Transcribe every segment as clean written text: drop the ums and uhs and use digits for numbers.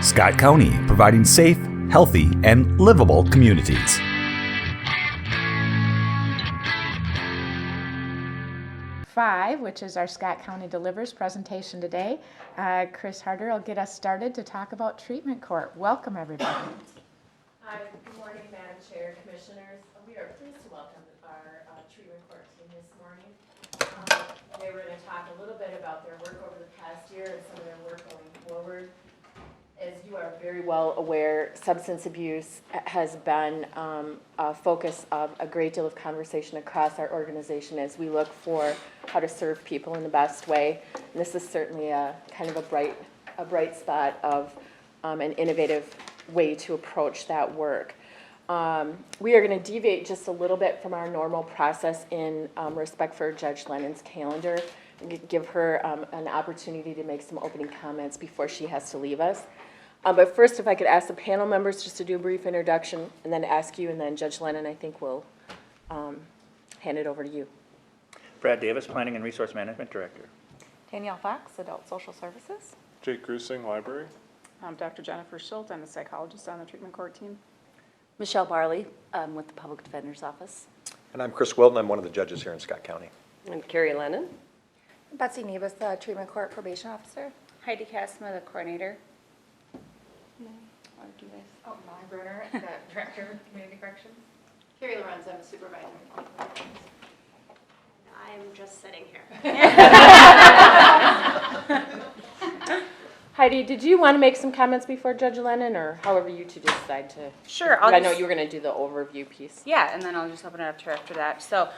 Scott County, providing safe, healthy, and livable communities. Five, which is our Scott County Delivers presentation today. Chris Harder will get us started to talk about treatment court. Welcome, everybody. Hi, good morning, Madam Chair, Commissioners. We are pleased to welcome our treatment court team this morning. They were going to talk a little bit about their work over the past year and some of their work going forward. As you are very well aware, substance abuse has been a focus of a great deal of conversation across our organization as we look for how to serve people in the best way. And this is certainly a kind of a bright spot of an innovative way to approach that work. We are going to deviate just a little bit from our normal process in respect for Judge Lennon's calendar and give her an opportunity to make some opening comments before she has to leave us. But first, if I could ask the panel members just to do a brief introduction and then ask you, and then Judge Lennon, I think will hand it over to you. Brad Davis, Planning and Resource Management Director. Danielle Fox, Adult Social Services. Jake Grusing, Library. I'm Dr. Jennifer Schultz. I'm a psychologist on the treatment court team. Michelle Barley with the Public Defender's Office. And I'm Chris Wilton. I'm one of the judges here in Scott County. I'm Carrie Lennon. Betsy Nebus, the Treatment Court Probation Officer. Heidi Kasma, the coordinator. Molly Bruner, the Director of Community Corrections. Carrie Lorenz, I'm a supervisor. I'm just sitting here. Heidi, did you want to make some comments before Judge Lennon, or however you two decide to? Sure. I know you were going to do the overview piece. Yeah, and then I'll just open it up to her after that. So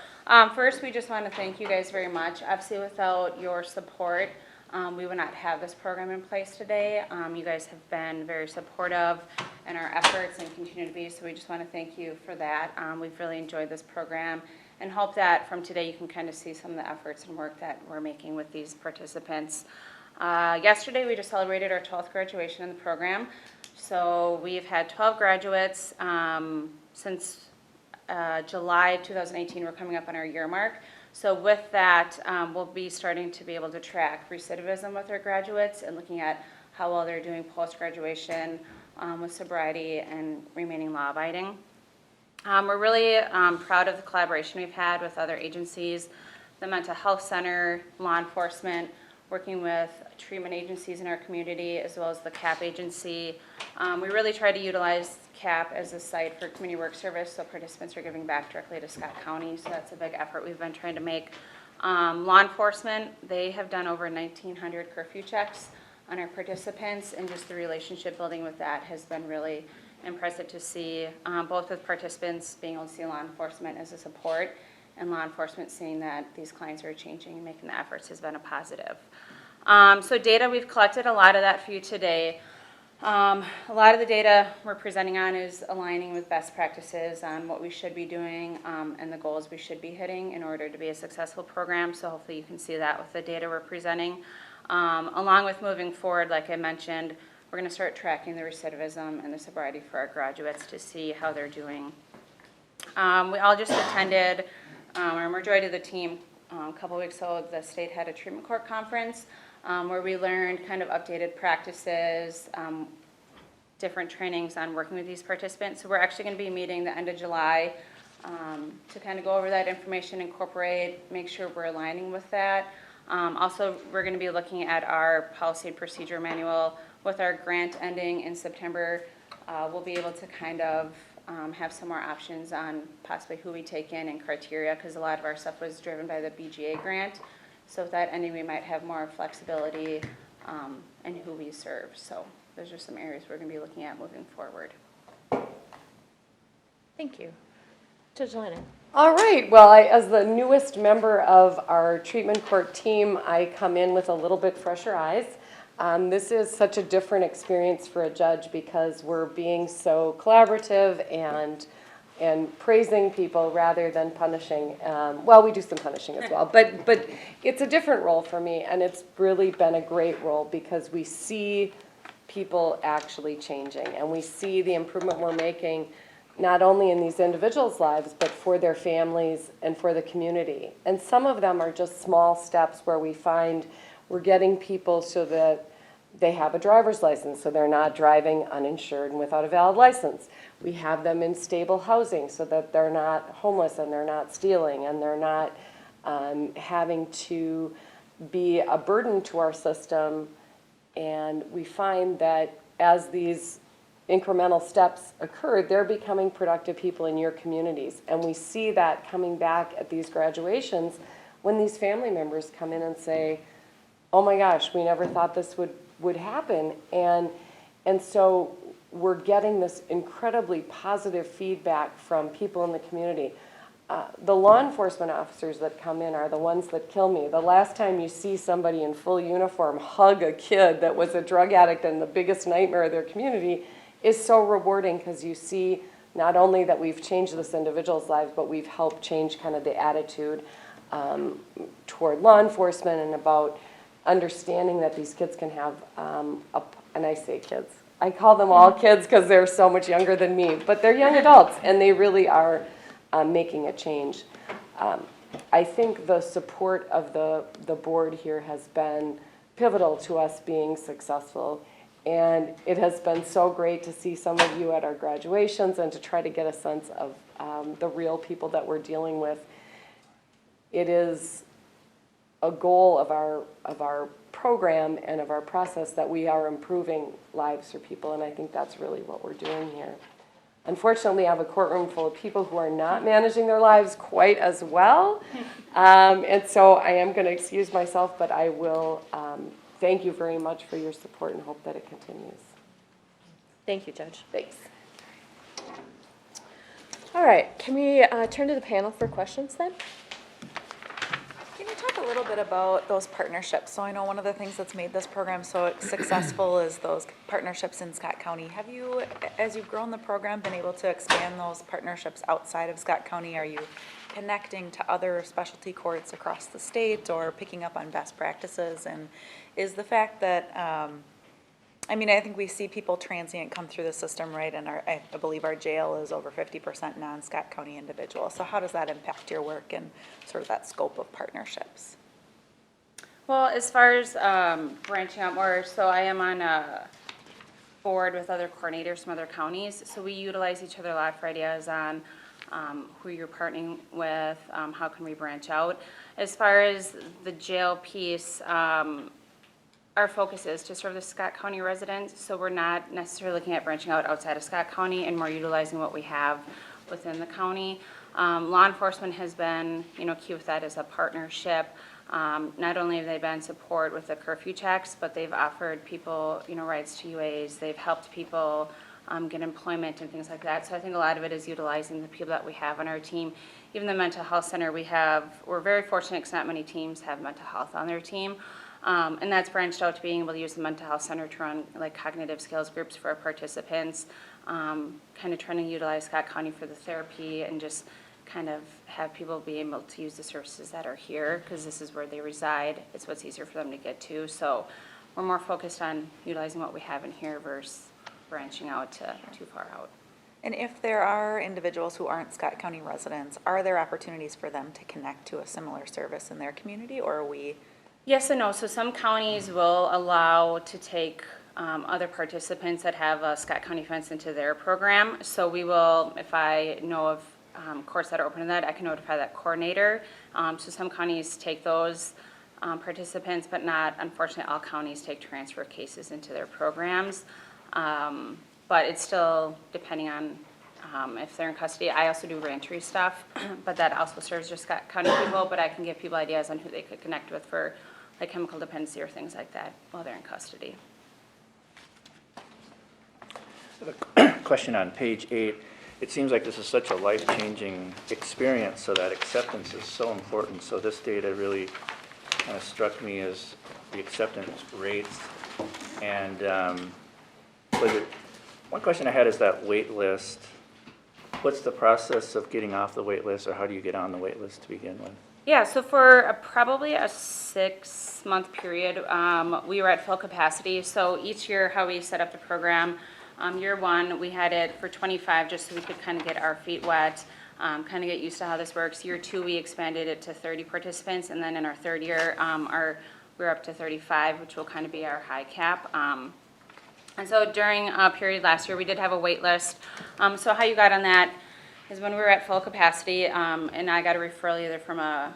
first, we just want to thank you guys very much. Obviously, without your support, we would not have this program in place today. You guys have been very supportive in our efforts and continue to be, so we just want to thank you for that. We've really enjoyed this program and hope that from today you can kind of see some of the efforts and work that we're making with these participants. Yesterday we just celebrated our 12th graduation in the program. So we've had 12 graduates since July 2018. We're coming up on our year mark. So with that, we'll be starting to be able to track recidivism with our graduates and looking at how well they're doing post-graduation with sobriety and remaining law-abiding. We're really proud of the collaboration we've had with other agencies, the Mental Health Center, law enforcement, working with treatment agencies in our community, as well as the CAP agency. We really try to utilize CAP as a site for community work service, so participants are giving back directly to Scott County, so that's a big effort we've been trying to make. Law enforcement, they have done over 1,900 curfew checks on our participants, and just the relationship building with that has been really impressive to see, both with participants being able to see law enforcement as a support, and law enforcement seeing that these clients are changing and making the efforts has been a positive. So data, we've collected a lot of that for you today. A lot of the data we're presenting on is aligning with best practices on what we should be doing and the goals we should be hitting in order to be a successful program. So hopefully you can see that with the data we're presenting. Along with moving forward, like I mentioned, we're going to start tracking the recidivism and the sobriety for our graduates to see how they're doing. We all just attended, our majority of the team, a couple weeks ago, the state had a treatment court conference where we learned kind of updated practices, different trainings on working with these participants. So we're actually going to be meeting the end of July to kind of go over that information, incorporate, make sure we're aligning with that. Also, we're going to be looking at our policy and procedure manual. With our grant ending in September, we'll be able to kind of have some more options on possibly who we take in and criteria, because a lot of our stuff was driven by the BGA grant. So with that ending, we might have more flexibility in who we serve. So those are some areas we're going to be looking at moving forward. Thank you. Judge Lennon. All right. Well, as the newest member of our treatment court team, I come in with a little bit fresher eyes. This is such a different experience for a judge because we're being so collaborative and praising people rather than punishing. Well, we do some punishing as well, but it's a different role for me, and it's really been a great role because we see people actually changing, and we see the improvement we're making not only in these individuals' lives, but for their families and for the community. And some of them are just small steps where we find we're getting people so that they have a driver's license, so they're not driving uninsured and without a valid license. We have them in stable housing so that they're not homeless and they're not stealing and they're not having to be a burden to our system. And we find that as these incremental steps occur, they're becoming productive people in your communities. And we see that coming back at these graduations when these family members come in and say, oh my gosh, we never thought this would happen. And so we're getting this incredibly positive feedback from people in the community. The law enforcement officers that come in are the ones that kill me. The last time you see somebody in full uniform hug a kid that was a drug addict and the biggest nightmare of their community is so rewarding, because you see not only that we've changed this individual's lives, but we've helped change kind of the attitude toward law enforcement and about understanding that these kids can have, and I say kids, I call them all kids because they're so much younger than me, but they're young adults and they really are making a change. I think the support of the board here has been pivotal to us being successful. And it has been so great to see some of you at our graduations and to try to get a sense of the real people that we're dealing with. It is a goal of our program and of our process that we are improving lives for people, and I think that's really what we're doing here. Unfortunately, I have a courtroom full of people who are not managing their lives quite as well, and so I am going to excuse myself, but I will thank you very much for your support and hope that it continues. Thank you, Judge. Thanks. All right, can we turn to the panel for questions then? Can you talk a little bit about those partnerships? So I know one of the things that's made this program so successful is those partnerships in Scott County. Have you, as you've grown the program, been able to expand those partnerships outside of Scott County? Are you connecting to other specialty courts across the state or picking up on best practices? And is the fact that, I mean, I think we see people transient come through the system, right? And I believe our jail is over 50% non-Scott County individuals. So how does that impact your work and sort of that scope of partnerships? Well, as far as branching out more, so I am on a board with other coordinators from other counties. So we utilize each other a lot for ideas on who you're partnering with, how can we branch out. As far as the jail piece, our focus is to serve the Scott County residents, so we're not necessarily looking at branching out outside of Scott County and more utilizing what we have within the county. Law enforcement has been, key with that as a partnership. Not only have they been support with the curfew checks, but they've offered people, rides to UAs. They've helped people get employment and things like that. So I think a lot of it is utilizing the people that we have on our team. Even the mental health center we're very fortunate because not many teams have mental health on their team. And that's branched out to being able to use the mental health center to run like cognitive skills groups for our participants, kind of trying to utilize Scott County for the therapy and just kind of have people be able to use the services that are here because this is where they reside. It's what's easier for them to get to. So we're more focused on utilizing what we have in here versus branching out to too far out. And if there are individuals who aren't Scott County residents, are there opportunities for them to connect to a similar service in their community, or are we? Yes and no. So some counties will allow to take other participants that have a Scott County fence into their program. So we will, if I know of courts that are open to that, I can notify that coordinator. So some counties take those participants, but not, unfortunately, all counties take transfer cases into their programs. But it's still depending on if they're in custody. I also do reentry stuff, but that also serves just Scott County people, but I can give people ideas on who they could connect with for like chemical dependency or things like that while they're in custody. I have a question on page 8. It seems like this is such a life-changing experience, so that acceptance is so important. So this data really kind of struck me as the acceptance rates. And one question I had is that wait list. What's the process of getting off the wait list, or how do you get on the wait list to begin with? Yeah, so for probably a 6-month period, we were at full capacity. So each year, how we set up the program, year 1, we had it for 25 just so we could kind of get our feet wet, kind of get used to how this works. Year 2, we expanded it to 30 participants, and then in our 3rd year, our we're up to 35, which will kind of be our high cap. And so during a period last year, we did have a wait list. So how you got on that is when we were at full capacity, and I got a referral either from an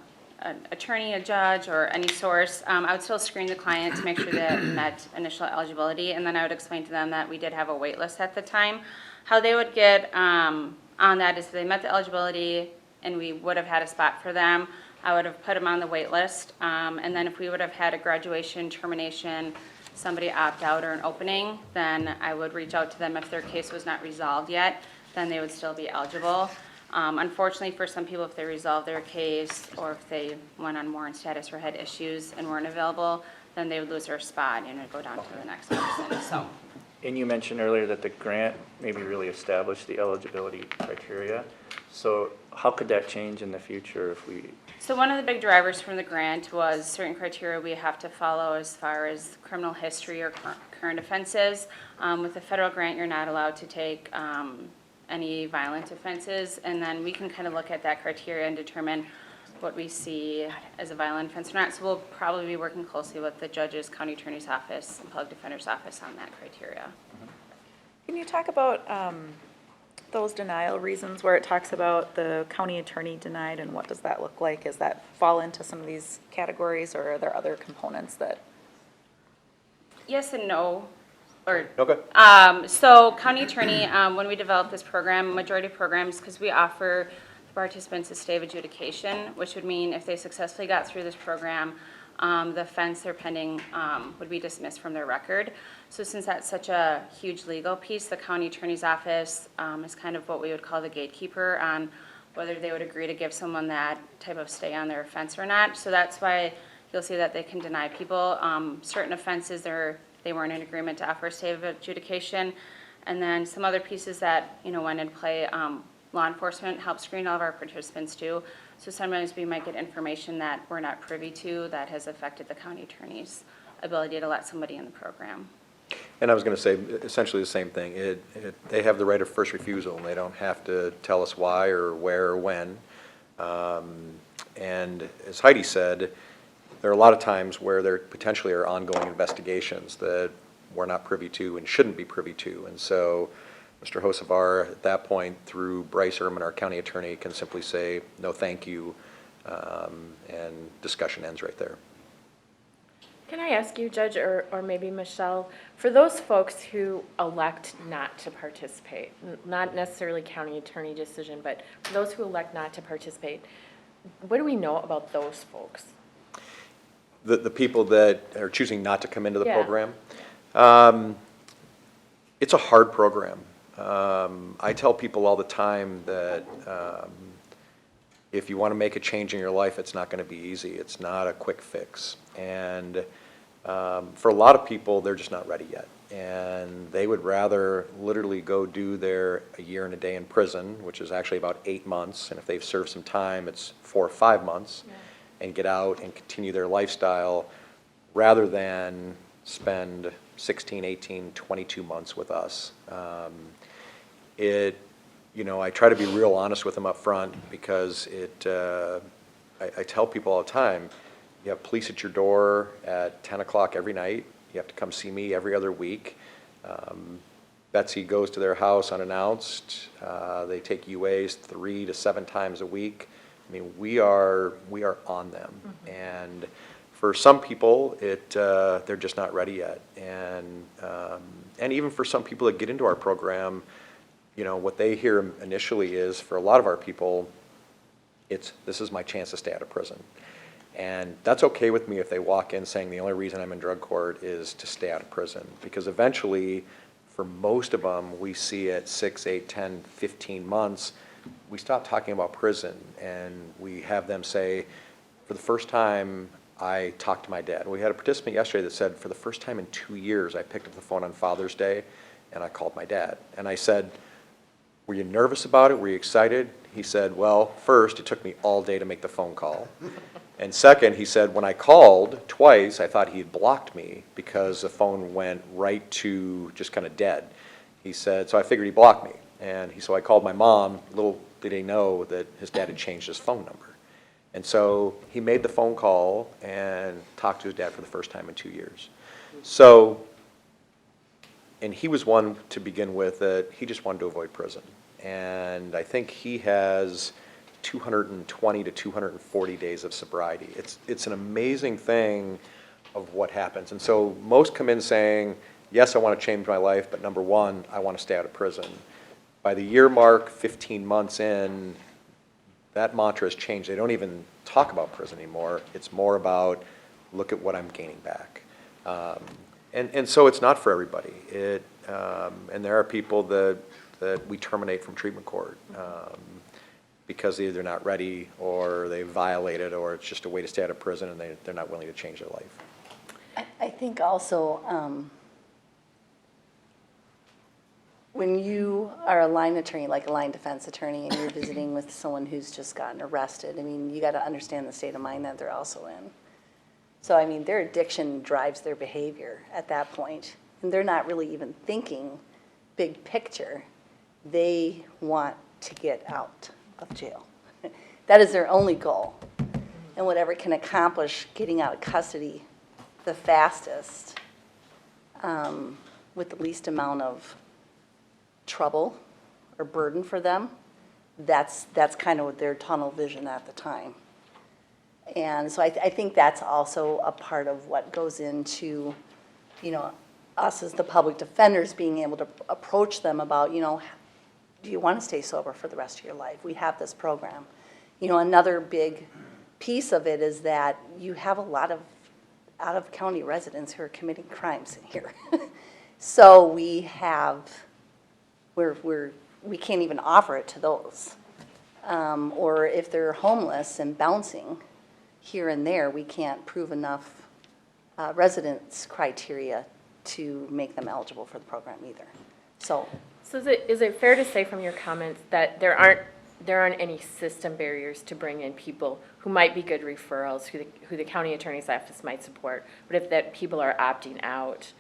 attorney, a judge, or any source, I would still screen the client to make sure that it met initial eligibility, and then I would explain to them that we did have a wait list at the time. How they would get on that is they met the eligibility, and we would have had a spot for them. I would have put them on the wait list, and then if we would have had a graduation, termination, somebody opt out or an opening, then I would reach out to them if their case was not resolved yet, then they would still be eligible. Unfortunately, for some people, if they resolved their case or if they went on warrant status or had issues and weren't available, then they would lose their spot and it would go down to the next person. So. And you mentioned earlier that the grant maybe really established the eligibility criteria. So how could that change in the future if we? So one of the big drivers from the grant was certain criteria we have to follow as far as criminal history or current offenses. With the federal grant, you're not allowed to take any violent offenses, and then we can kind of look at that criteria and determine what we see as a violent offense or not. So we'll probably be working closely with the judges, county attorney's office, and public defender's office on that criteria. Can you talk about those denial reasons where it talks about the county attorney denied, and what does that look like? Does that fall into some of these categories, or are there other components that? Yes and no. Or, Okay. so county attorney, when we developed this program, majority of programs, because we offer the participants a stay of adjudication, which would mean if they successfully got through this program, the offense they're pending would be dismissed from their record. So since that's such a huge legal piece, the county attorney's office is kind of what we would call the gatekeeper on whether they would agree to give someone that type of stay on their offense or not. So that's why you'll see that they can deny people. Certain offenses, they weren't in agreement to offer a stay of adjudication. And then some other pieces that, went into play, law enforcement helps screen all of our participants too. So sometimes we might get information that we're not privy to that has affected the county attorney's ability to let somebody in the program. And I was going to say essentially the same thing. They have the right of first refusal, and they don't have to tell us why or where or when. And as Heidi said, there are a lot of times where there potentially are ongoing investigations that we're not privy to and shouldn't be privy to. And so Mr. Hocevar, at that point, through Bryce Ehrman, our county attorney, can simply say, no, thank you, and discussion ends right there. Can I ask you, Judge, or maybe Michelle, for those folks who elect not to participate, not necessarily county attorney decision, but for those who elect not to participate, what do we know about those folks? The people that are choosing not to come into the program, it's a hard program. I tell people all the time that if you want to make a change in your life, it's not going to be easy. It's not a quick fix. And for a lot of people, they're just not ready yet. And they would rather literally go do their a year and a day in prison, which is actually about 8 months. And if they've served some time, it's 4 or 5 months, and get out and continue their lifestyle rather than spend 16, 18, 22 months with us. I try to be real honest with them up front because I tell people all the time, you have police at your door at 10 o'clock every night. You have to come see me every other week. Betsy goes to their house unannounced. They take UAs 3 to 7 times a week. I mean, we are on them. Mm-hmm. And for some people, they're just not ready yet. And even for some people that get into our program, what they hear initially is, for a lot of our people, this is my chance to stay out of prison. And that's okay with me if they walk in saying the only reason I'm in drug court is to stay out of prison. Because eventually, for most of them, we see at 6, 8, 10, 15 months, we stop talking about prison and we have them say, for the first time, I talked to my dad. We had a participant yesterday that said, for the first time in 2 years, I picked up the phone on Father's Day and I called my dad. And I said, were you nervous about it? Were you excited? He said, well, first, it took me all day to make the phone call. And second, he said, when I called twice, I thought he had blocked me because the phone went right to just kind of dead. He said, so I figured he blocked me. And so I called my mom. Little did he know that his dad had changed his phone number. And so he made the phone call and talked to his dad for the first time in 2 years. So, and he was one to begin with that he just wanted to avoid prison. And I think he has 220 to 240 days of sobriety. It's an amazing thing of what happens. And so most come in saying, yes, I want to change my life, but number one, I want to stay out of prison. By the year mark, 15 months in, that mantra has changed. They don't even talk about prison anymore. It's more about, look at what I'm gaining back. And so it's not for everybody. And there are people that we terminate from treatment court because either they're not ready or they violated, or it's just a way to stay out of prison and they're not willing to change their life. I think also, when you are a line attorney, like a line defense attorney, and you're visiting with someone who's just gotten arrested, I mean, you got to understand the state of mind that they're also in. So, I mean, their addiction drives their behavior at that point, and they're not really even thinking big picture. They want to get out of jail. That is their only goal. And whatever can accomplish getting out of custody the fastest, with the least amount of trouble or burden for them, that's kind of their tunnel vision at the time. And so I think that's also a part of what goes into, you know, us as the public defenders being able to approach them about, you know, do you want to stay sober for the rest of your life? We have this program. You know, another big piece of it is that you have a lot of out-of-county residents who are committing crimes here. So we can't even offer it to those. Or if they're homeless and bouncing here and there, we can't prove enough residence criteria to make them eligible for the program either. So is it fair to say from your comments that there aren't any system barriers to bring in people who might be good referrals, who the county attorney's office might support, but if that people are opting out,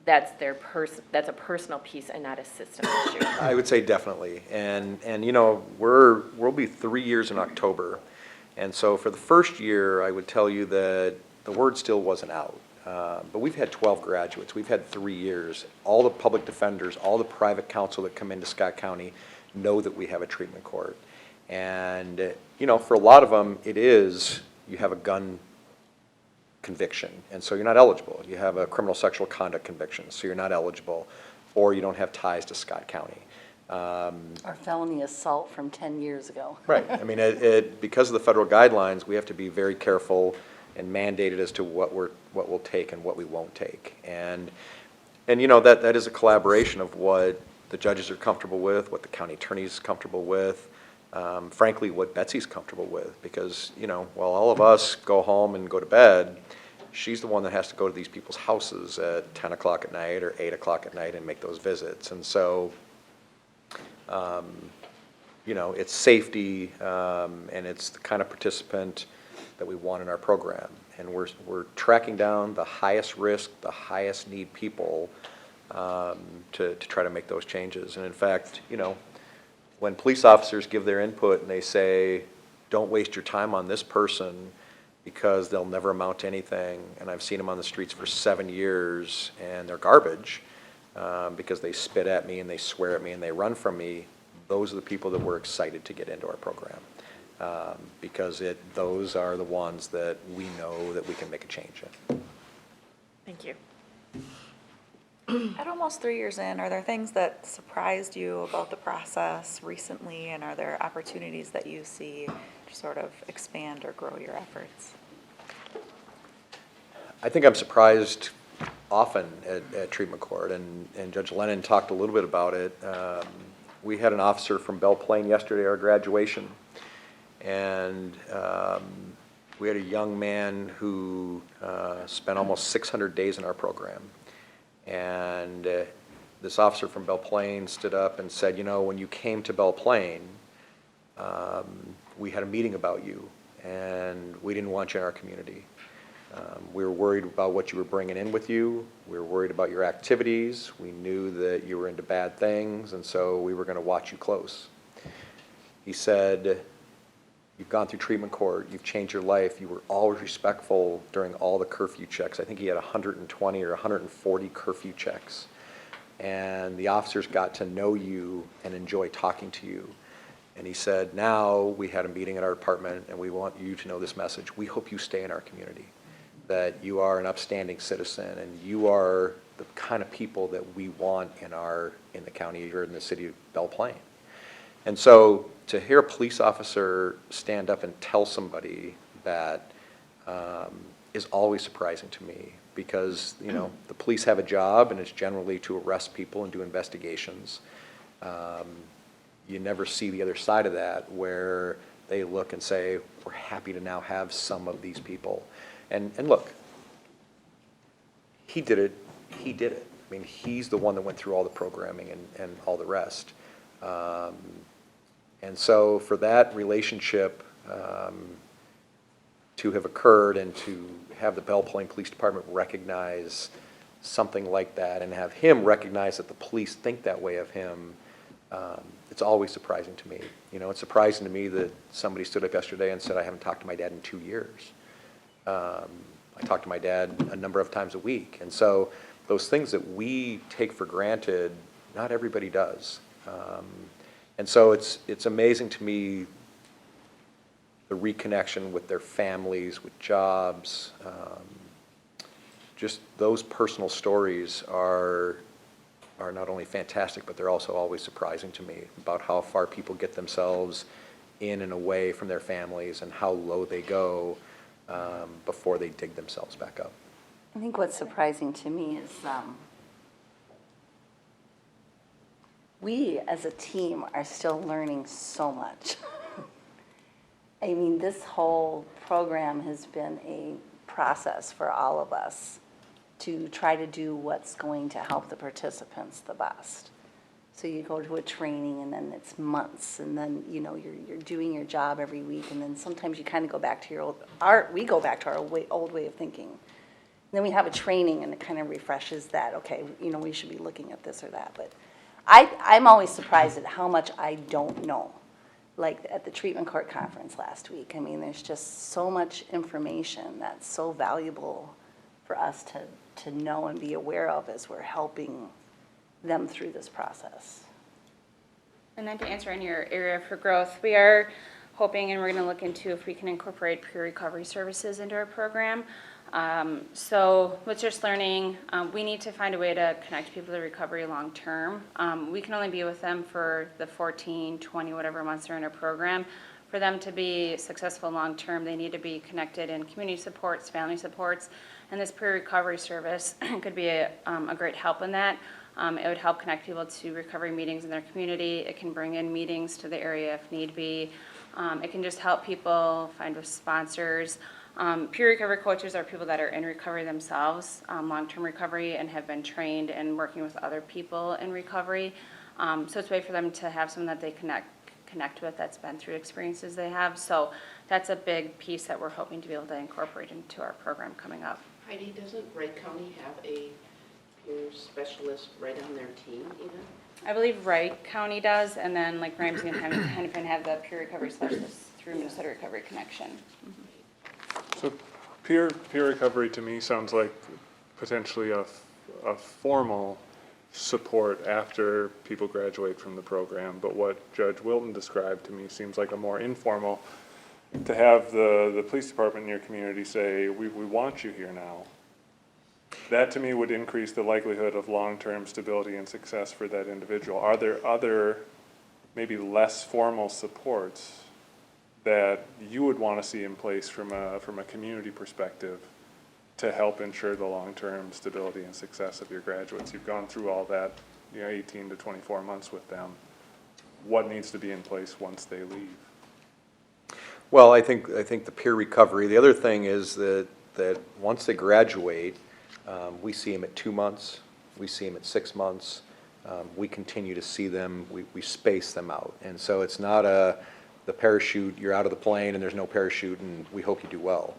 that's a personal piece and not a system issue? I would say definitely. And you know, we'll be 3 years in October. And so for the first year, I would tell you that the word still wasn't out. But we've had 12 graduates. We've had 3 years. All the public defenders, all the private counsel that come into Scott County know that we have a treatment court. And, you know, for a lot of them, it is, you have a gun conviction, and so you're not eligible. You have a criminal sexual conduct conviction, so you're not eligible, or you don't have ties to Scott County. Our felony assault from 10 years ago. Right. I mean, because of the federal guidelines, we have to be very careful and mandated as to what we'll take and what we won't take. And you know, that is a collaboration of what the judges are comfortable with, what the county attorney is comfortable with, frankly, what Betsy's comfortable with. Because, you know, while all of us go home and go to bed, she's the one that has to go to these people's houses at 10 o'clock at night or 8 o'clock at night and make those visits. And so, you know, it's safety, and it's the kind of participant that we want in our program. And we're tracking down the highest risk, the highest need people to try to make those changes. And in fact, you know, when police officers give their input and they say, don't waste your time on this person because they'll never amount to anything, and I've seen them on the streets for 7 years and they're garbage because they spit at me and they swear at me and they run from me, those are the people that we're excited to get into our program. Because those are the ones that we know that we can make a change in. Thank you. At almost 3 years in, are there things that surprised you about the process recently, and are there opportunities that you see to sort of expand or grow your efforts? I think I'm surprised often at treatment court, and Judge Lennon talked a little bit about it. We had an officer from Belle Plaine yesterday, our graduation, and we had a young man who spent almost 600 days in our program. And this officer from Belle Plaine stood up and said, you know, when you came to Belle Plaine, we had a meeting about you, and we didn't want you in our community. We were worried about what you were bringing in with you. We were worried about your activities. We knew that you were into bad things, and so we were going to watch you close. He said, you've gone through treatment court, you've changed your life, you were always respectful during all the curfew checks. I think he had 120 or 140 curfew checks. And the officers got to know you and enjoy talking to you. And he said, now we had a meeting at our department and we want you to know this message. We hope you stay in our community, that you are an upstanding citizen and you are the kind of people that we want in the county or in the city of Belle Plaine. And so to hear a police officer stand up and tell somebody that is always surprising to me, because the police have a job and it's generally to arrest people and do investigations. You never see the other side of that, where they look and say, we're happy to now have some of these people. And look, he did it. I mean, he's the one that went through all the programming and all the rest. And so for that relationship to have occurred and to have the Belle Plaine Police Department recognize something like that and have him recognize that the police think that way of him, it's always surprising to me. It's surprising to me that somebody stood up yesterday and said, I haven't talked to my dad in 2 years. I talk to my dad a number of times a week. And so those things that we take for granted, not everybody does. And so it's amazing to me, the reconnection with their families, with jobs. Just those personal stories are not only fantastic, but they're also always surprising to me, about how far people get themselves in and away from their families and how low they go before they dig themselves back up. I think what's surprising to me is we as a team are still learning so much. I mean, this whole program has been a process for all of us to try to do what's going to help the participants the best. So you go to a training and then it's months, and then you're doing your job every week, and then sometimes you kind of go back to we go back to our old way of thinking. And then we have a training and it kind of refreshes that, okay, we should be looking at this or that. But I'm always surprised at how much I don't know. Like at the treatment court conference last week, I mean, there's just so much information that's so valuable for us to know and be aware of as we're helping them through this process. And then to answer on your area for growth, we are hoping, and we're going to look into if we can incorporate peer recovery services into our program. So with just learning, we need to find a way to connect people to recovery long term. We can only be with them for the 14, 20, whatever months they're in our program. For them to be successful long term, they need to be connected in community supports, family supports, and this peer recovery service could be a great help in that. It would help connect people to recovery meetings in their community. It can bring in meetings to the area if need be. It can just help people find sponsors. Peer recovery coaches are people that are in recovery themselves, long-term recovery, and have been trained in working with other people in recovery. So it's a way for them to have someone that they connect with that's been through experiences they have. So that's a big piece that we're hoping to be able to incorporate into our program coming up. Heidi, doesn't Wright County have a peer specialist right on their team even? I believe Wright County does, and then like Ramsey and Hennepin have the peer recovery specialists through Minnesota Recovery Connection. Mm-hmm. So peer recovery to me sounds like potentially a formal support after people graduate from the program, but what Judge Wilton described to me seems like a more informal, to have the police department in your community say, we want you here now. That to me would increase the likelihood of long-term stability and success for that individual. Are there other, maybe less formal supports that you would want to see in place from a community perspective to help ensure the long-term stability and success of your graduates? You've gone through all that, 18 to 24 months with them. What needs to be in place once they leave? Well, I think the peer recovery, the other thing is that once they graduate, we see them at 2 months, we see them at 6 months, we continue to see them, we space them out. And so it's not the parachute, you're out of the plane and there's no parachute and we hope you do well.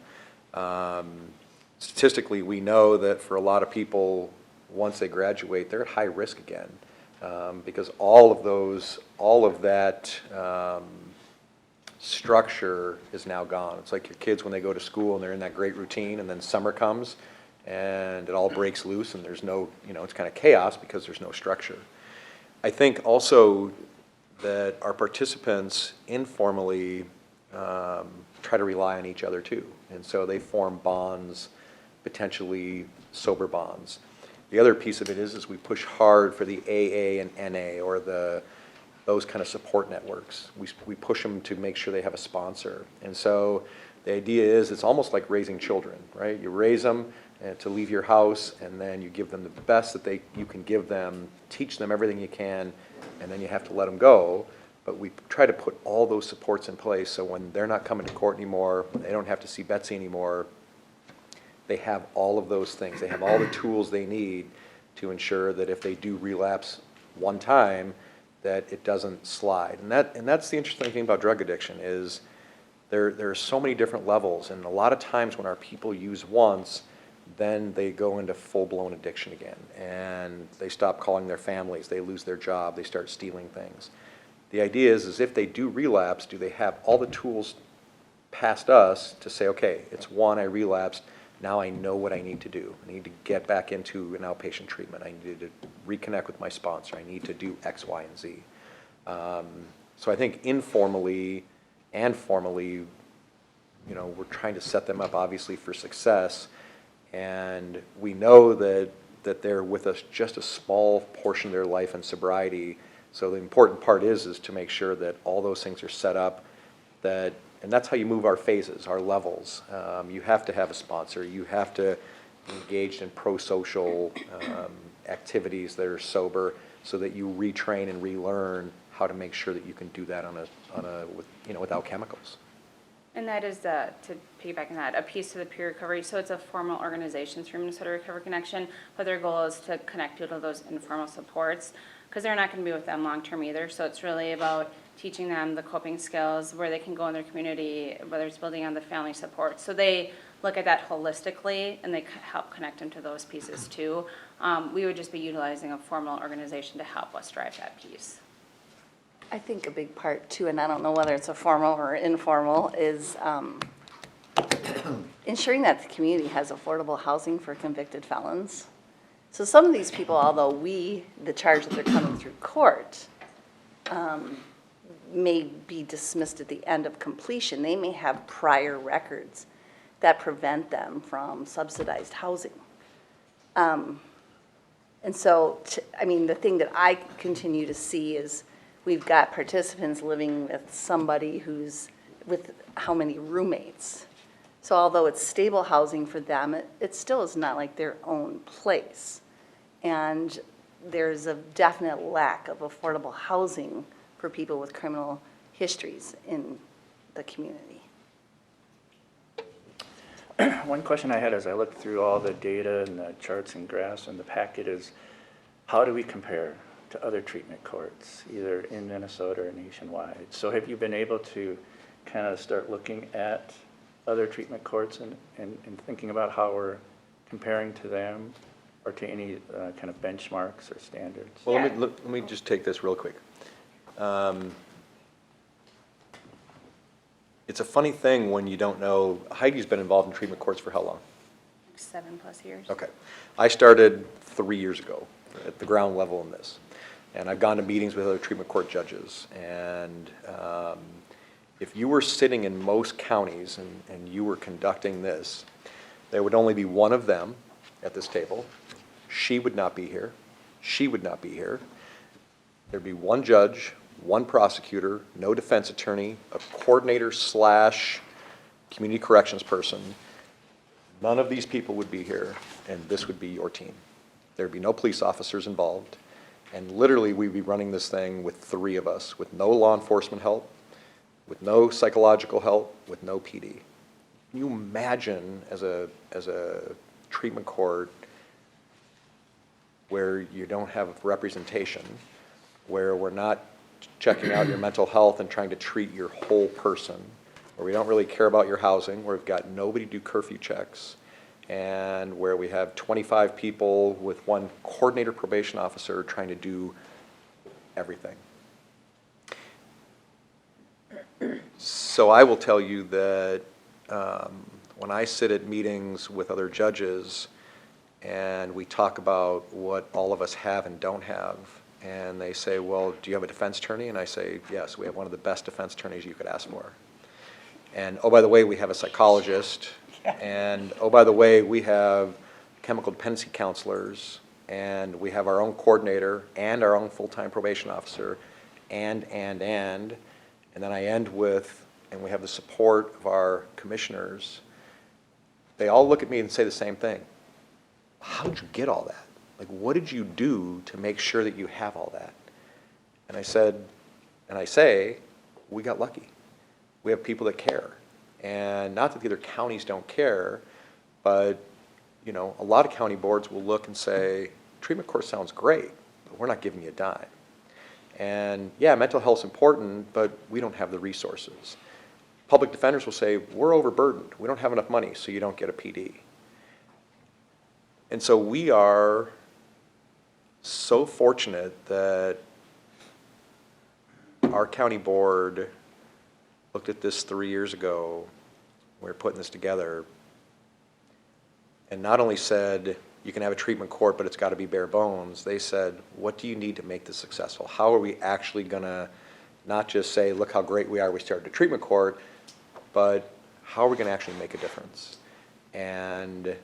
Statistically, we know that for a lot of people, once they graduate, they're at high risk again, because all of that structure is now gone. It's like your kids when they go to school and they're in that great routine, and then summer comes and it all breaks loose and there's no, it's kind of chaos because there's no structure. I think also that our participants informally try to rely on each other too. And so they form bonds, potentially sober bonds. The other piece of it is we push hard for the AA and NA or those kind of support networks. We push them to make sure they have a sponsor. And so the idea is it's almost like raising children, right? You raise them to leave your house, and then you give them the best that you can give them, teach them everything you can, and then you have to let them go. But we try to put all those supports in place so when they're not coming to court anymore, they don't have to see Betsy anymore, they have all of those things. They have all the tools they need to ensure that if they do relapse one time, that it doesn't slide. And that's the interesting thing about drug addiction is there are so many different levels, and a lot of times when our people use once, then they go into full-blown addiction again, and they stop calling their families, they lose their job, they start stealing things. The idea is if they do relapse, do they have all the tools past us to say, okay, it's one, I relapsed, now I know what I need to do. I need to get back into an outpatient treatment. I need to reconnect with my sponsor. I need to do X, Y, and Z. So I think informally and formally, we're trying to set them up obviously for success. And we know that they're with us just a small portion of their life in sobriety. So the important part is to make sure that all those things are set up, and that's how you move our phases, our levels. You have to have a sponsor. You have to engage in pro-social activities that are sober, so that you retrain and relearn how to make sure that you can do that without chemicals. And that is, to piggyback on that, a piece of the peer recovery. So it's a formal organization through Minnesota Recovery Connection, but their goal is to connect you to those informal supports, because they're not going to be with them long-term either. So it's really about teaching them the coping skills, where they can go in their community, whether it's building on the family support. So they look at that holistically, and they help connect them to those pieces too. We would just be utilizing a formal organization to help us drive that piece. I think a big part too, and I don't know whether it's a formal or informal, is ensuring that the community has affordable housing for convicted felons. So some of these people, although the charge that they're coming through court, may be dismissed at the end of completion, they may have prior records that prevent them from subsidized housing. And so, the thing that I continue to see is we've got participants living with somebody who's with how many roommates. So although it's stable housing for them, it still is not like their own place. And there's a definite lack of affordable housing for people with criminal histories in the community. One question I had as I looked through all the data and the charts and graphs in the packet is, how do we compare to other treatment courts, either in Minnesota or nationwide? So have you been able to kind of start looking at other treatment courts and thinking about how we're comparing to them, or to any kind of benchmarks or standards? Well, let me just take this real quick. It's a funny thing when you don't know. Heidi's been involved in treatment courts for how long? 7+ years. Okay. I started 3 years ago at the ground level in this. And I've gone to meetings with other treatment court judges. And if you were sitting in most counties and you were conducting this, there would only be one of them at this table. She would not be here. She would not be here. There'd be one judge, one prosecutor, no defense attorney, a coordinator / community corrections person. None of these people would be here, and this would be your team. There'd be no police officers involved. And literally, we'd be running this thing with 3 of us, with no law enforcement help, with no psychological help, with no PD. Can you imagine as a treatment court where you don't have representation, where we're not checking out your mental health and trying to treat your whole person, where we don't really care about your housing, where we've got nobody do curfew checks, and where we have 25 people with one coordinator probation officer trying to do everything. So I will tell you that when I sit at meetings with other judges and we talk about what all of us have and don't have, and they say, well, do you have a defense attorney? And I say, yes, we have one of the best defense attorneys you could ask for. And, oh, by the way, we have a psychologist. And, oh, by the way, we have chemical dependency counselors. And we have our own coordinator and our own full-time probation officer. And then I end with, and we have the support of our commissioners. They all look at me and say the same thing. How did you get all that? Like, what did you do to make sure that you have all that? And I said, and I say, we got lucky. We have people that care. And not that the other counties don't care, but, you know, a lot of county boards will look and say, treatment court sounds great, but we're not giving you a dime. And yeah, mental health's important, but we don't have the resources. Public defenders will say, we're overburdened. We don't have enough money, so you don't get a PD. And so we are so fortunate that our county board looked at this 3 years ago. We were putting this together, and not only said, you can have a treatment court, but it's got to be bare bones. They said, what do you need to make this successful? How are we actually going to not just say, look how great we are, we started a treatment court, but how are we going to actually make a difference? And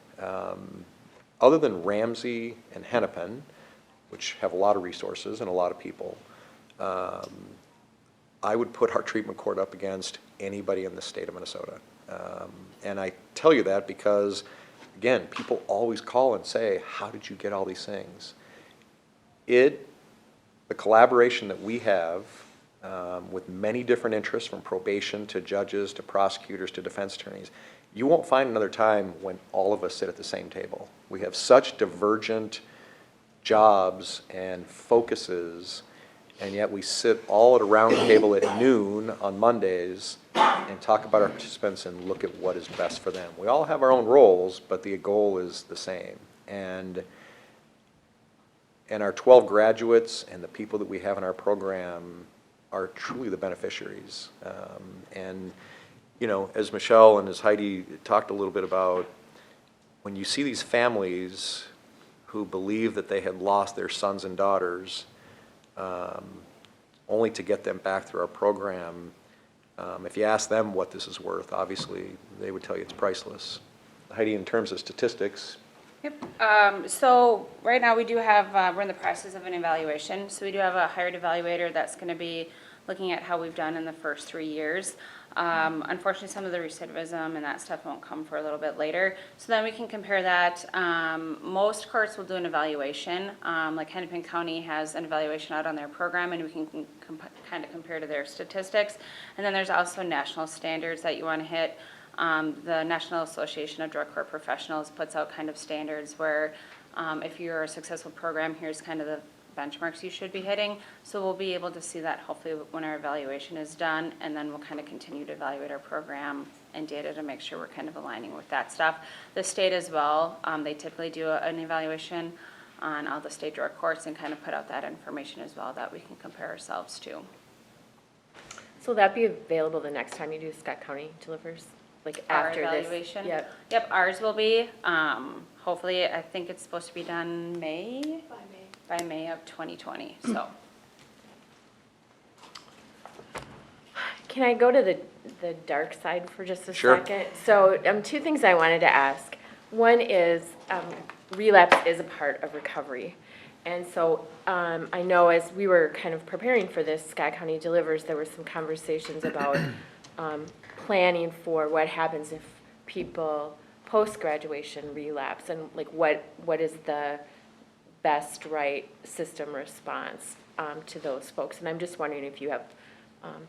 other than Ramsey and Hennepin, which have a lot of resources and a lot of people, I would put our treatment court up against anybody in the state of Minnesota. And I tell you that because, again, people always call and say, how did you get all these things? The collaboration that we have with many different interests, from probation to judges to prosecutors to defense attorneys, you won't find another time when all of us sit at the same table. We have such divergent jobs and focuses, and yet we sit all at a round table at noon on Mondays and talk about our participants and look at what is best for them. We all have our own roles, but the goal is the same. And our 12 graduates and the people that we have in our program are truly the beneficiaries. And, you know, as Michelle and as Heidi talked a little bit about, when you see these families who believe that they had lost their sons and daughters, only to get them back through our program, if you ask them what this is worth, obviously, they would tell you it's priceless. Heidi, in terms of statistics. Yep. So right now we do have, we're in the process of an evaluation. So we do have a hired evaluator that's going to be looking at how we've done in the first 3 years. Unfortunately, some of the recidivism and that stuff won't come for a little bit later. So then we can compare that. Most courts will do an evaluation. Like Hennepin County has an evaluation out on their program, and we can kind of compare to their statistics. And then there's also national standards that you want to hit. The National Association of Drug Court Professionals puts out kind of standards where if you're a successful program, here's kind of the benchmarks you should be hitting. So we'll be able to see that hopefully when our evaluation is done, and then we'll kind of continue to evaluate our program and data to make sure we're kind of aligning with that stuff. The state as well, they typically do an evaluation on all the state drug courts and kind of put out that information as well that we can compare ourselves to. So will that be available the next time you do Scott County delivers? Like Our after evaluation? this? Yep. Yep, ours will be. Hopefully, I think it's supposed to be done May? By May of 2020, so. Can I go to the dark side for just a Sure. second? So, two things I wanted to ask. One is, relapse is a part of recovery. And so, I know as we were kind of preparing for this, Scott County Delivers, there were some conversations about planning for what happens if people post-graduation relapse, and like what is the best right system response to those folks. And I'm just wondering if you have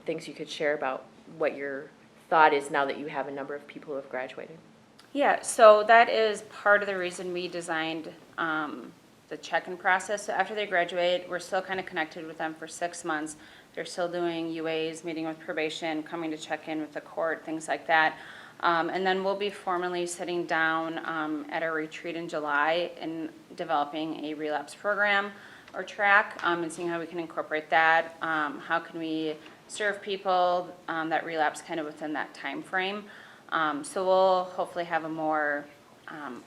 things you could share about what your thought is now that you have a number of people who have graduated. Yeah, so that is part of the reason we designed the check-in process. So after they graduate, we're still kind of connected with them for 6 months. They're still doing UAs, meeting with probation, coming to check in with the court, things like that. And then we'll be formally sitting down at a retreat in July and developing a relapse program or track and seeing how we can incorporate that. How can we serve people that relapse kind of within that time frame. So we'll hopefully have a more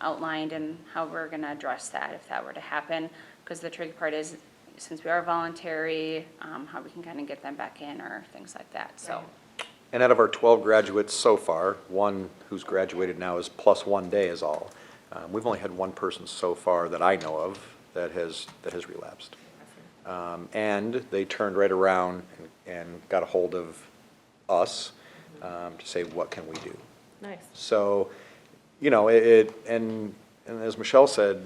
outlined in how we're going to address that if that were to happen, because the tricky part is, since we are voluntary, how we can kind of get them back in or things like that, so. And out of our 12 graduates so far, one who's graduated now is plus 1 day is all. We've only had one person so far that I know of that has relapsed. And they turned right around and got a hold of us to say, what can we do? Nice. So, you know, and as Michelle said,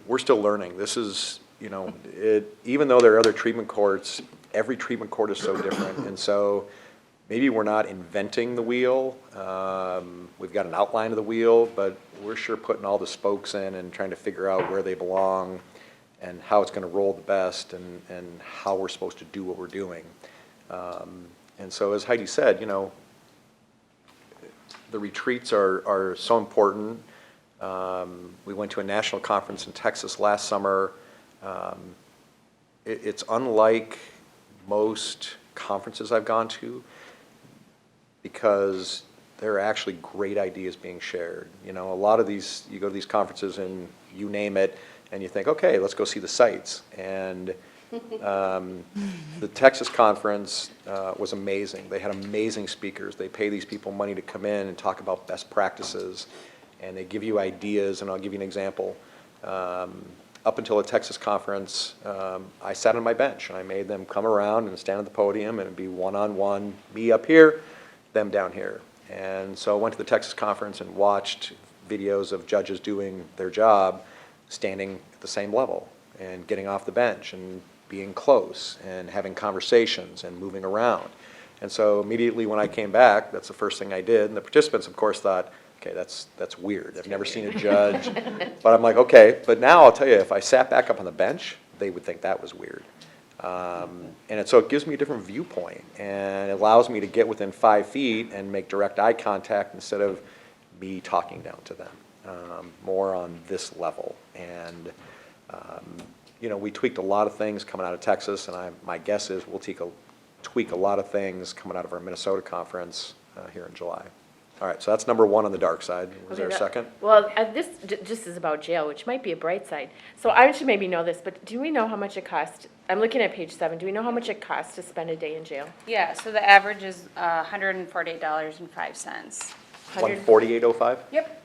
we're still learning. This is, you know, even though there are other treatment courts, every treatment court is so different. And so maybe we're not inventing the wheel. We've got an outline of the wheel, but we're sure putting all the spokes in and trying to figure out where they belong and how it's going to roll the best and how we're supposed to do what we're doing. And so as Heidi said, you know, the retreats are so important. We went to a national conference in Texas last summer. It's unlike most conferences I've gone to because there are actually great ideas being shared. You know, a lot of these, you go to these conferences and you name it, and you think, okay, let's go see the sites. And the Texas conference was amazing. They had amazing speakers. They pay these people money to come in and talk about best practices, and they give you ideas, and I'll give you an example. Up until the Texas conference, I sat on my bench, and I made them come around and stand at the podium, and it'd be one-on-one, me up here, them down here. And so I went to the Texas conference and watched videos of judges doing their job, standing at the same level and getting off the bench and being close and having conversations and moving around. And so immediately when I came back, that's the first thing I did. And the participants, of course, thought, okay, that's weird. I've never seen a judge. But I'm like, okay, but now I'll tell you, if I sat back up on the bench, they would think that was weird. So it gives me a different viewpoint and it allows me to get within 5 feet and make direct eye contact instead of me talking down to them, more on this level. And you know, we tweaked a lot of things coming out of Texas, and my guess is we'll tweak a lot of things coming out of our Minnesota conference here in July. All right, so that's number one on the dark side. Was there a second? Well, this just is about jail, which might be a bright side. So I should maybe know this, but do we know how much it costs? I'm looking at page 7. Do we know how much it costs to spend a day in jail? Yeah, so the average is $148.05. $148.05? Yep.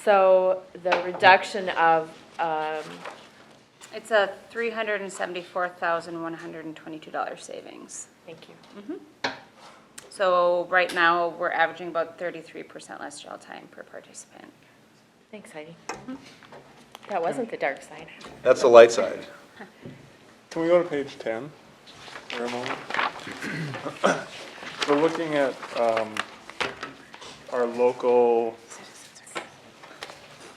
So the reduction of, It's a $374,122 savings. thank you. So right now, we're averaging about 33% less jail time per participant. Thanks, Heidi. That wasn't the dark side. That's the light side. Can we go to page 10 for a moment? We're looking at our local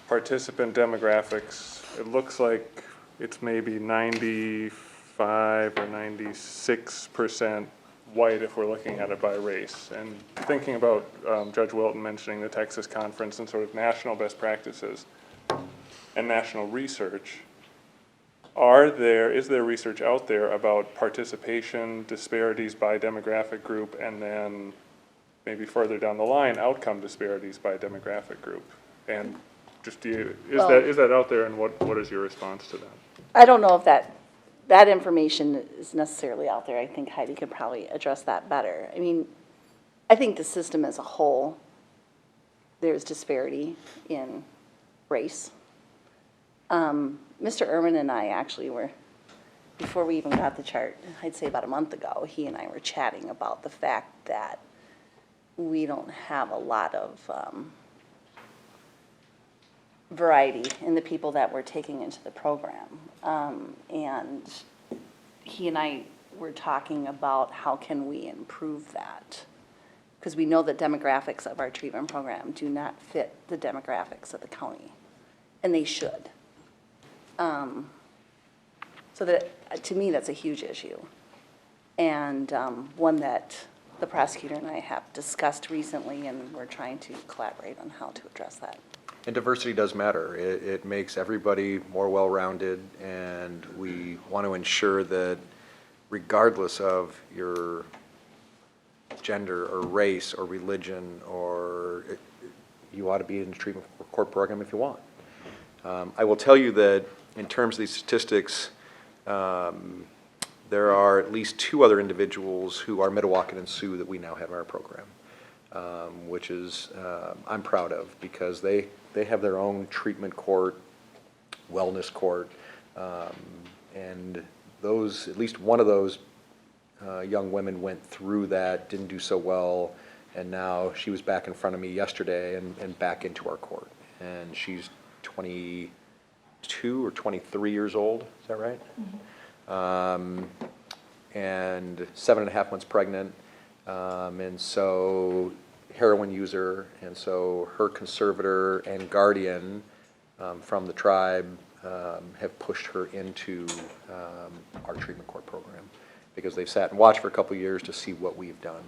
participant demographics. It looks like it's maybe 95 or 96% white if we're looking at it by race. And thinking about Judge Wilton mentioning the Texas conference and sort of national best practices and national research, is there research out there about participation disparities by demographic group, and then maybe further down the line, outcome disparities by demographic group? And just is that out there, and what is your response to that? I don't know if that information is necessarily out there. I think Heidi could probably address that better. I mean, I think the system as a whole, there's disparity in race. Mr. Ehrman and I actually were, before we even got the chart, I'd say about a month ago, he and I were chatting about the fact that we don't have a lot of variety in the people that we're taking into the program. And he and I were talking about how can we improve that? Because we know that demographics of our treatment program do not fit the demographics of the county, and they should. So that, to me, that's a huge issue. And one that the prosecutor and I have discussed recently, and we're trying to collaborate on how to address that. And diversity does matter. It makes everybody more well-rounded, and we want to ensure that regardless of your gender or race or religion, or you ought to be in the treatment court program if you want. I will tell you that in terms of these statistics, there are at least 2 other individuals who are Mdewakan and Sioux that we now have in our program, which is, I'm proud of, because they have their own treatment court, wellness court, and those, at least one of those young women went through that, didn't do so well, and now she was back in front of me yesterday and back into our court. And she's 22 or 23 years old, is that right? And 7.5 months pregnant, and so heroin user, and so her conservator and guardian from the tribe have pushed her into our treatment court program, because they've sat and watched for a couple of years to see what we've done.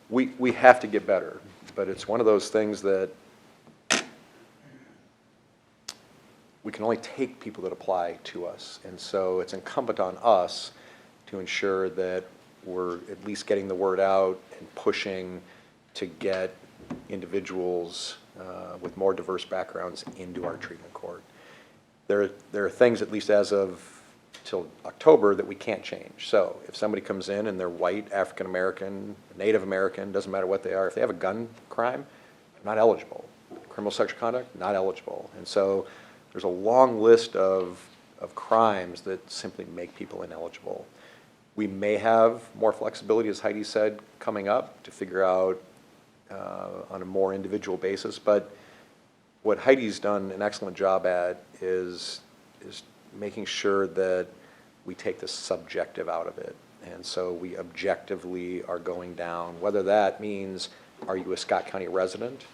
We have to get better, but it's one of those things that we can only take people that apply to us, and so it's incumbent on us to ensure that we're at least getting the word out and pushing to get individuals with more diverse backgrounds into our treatment court. There are things, at least as of till October, that we can't change. So if somebody comes in and they're white, African American, Native American, doesn't matter what they are, if they have a gun crime, not eligible. Criminal sexual conduct, not eligible. And so there's a long list of crimes that simply make people ineligible. We may have more flexibility, as Heidi said, coming up to figure out on a more individual basis, but what Heidi's done an excellent job at is making sure that we take the subjective out of it. And so we objectively are going down, whether that means, are you a Scott County resident?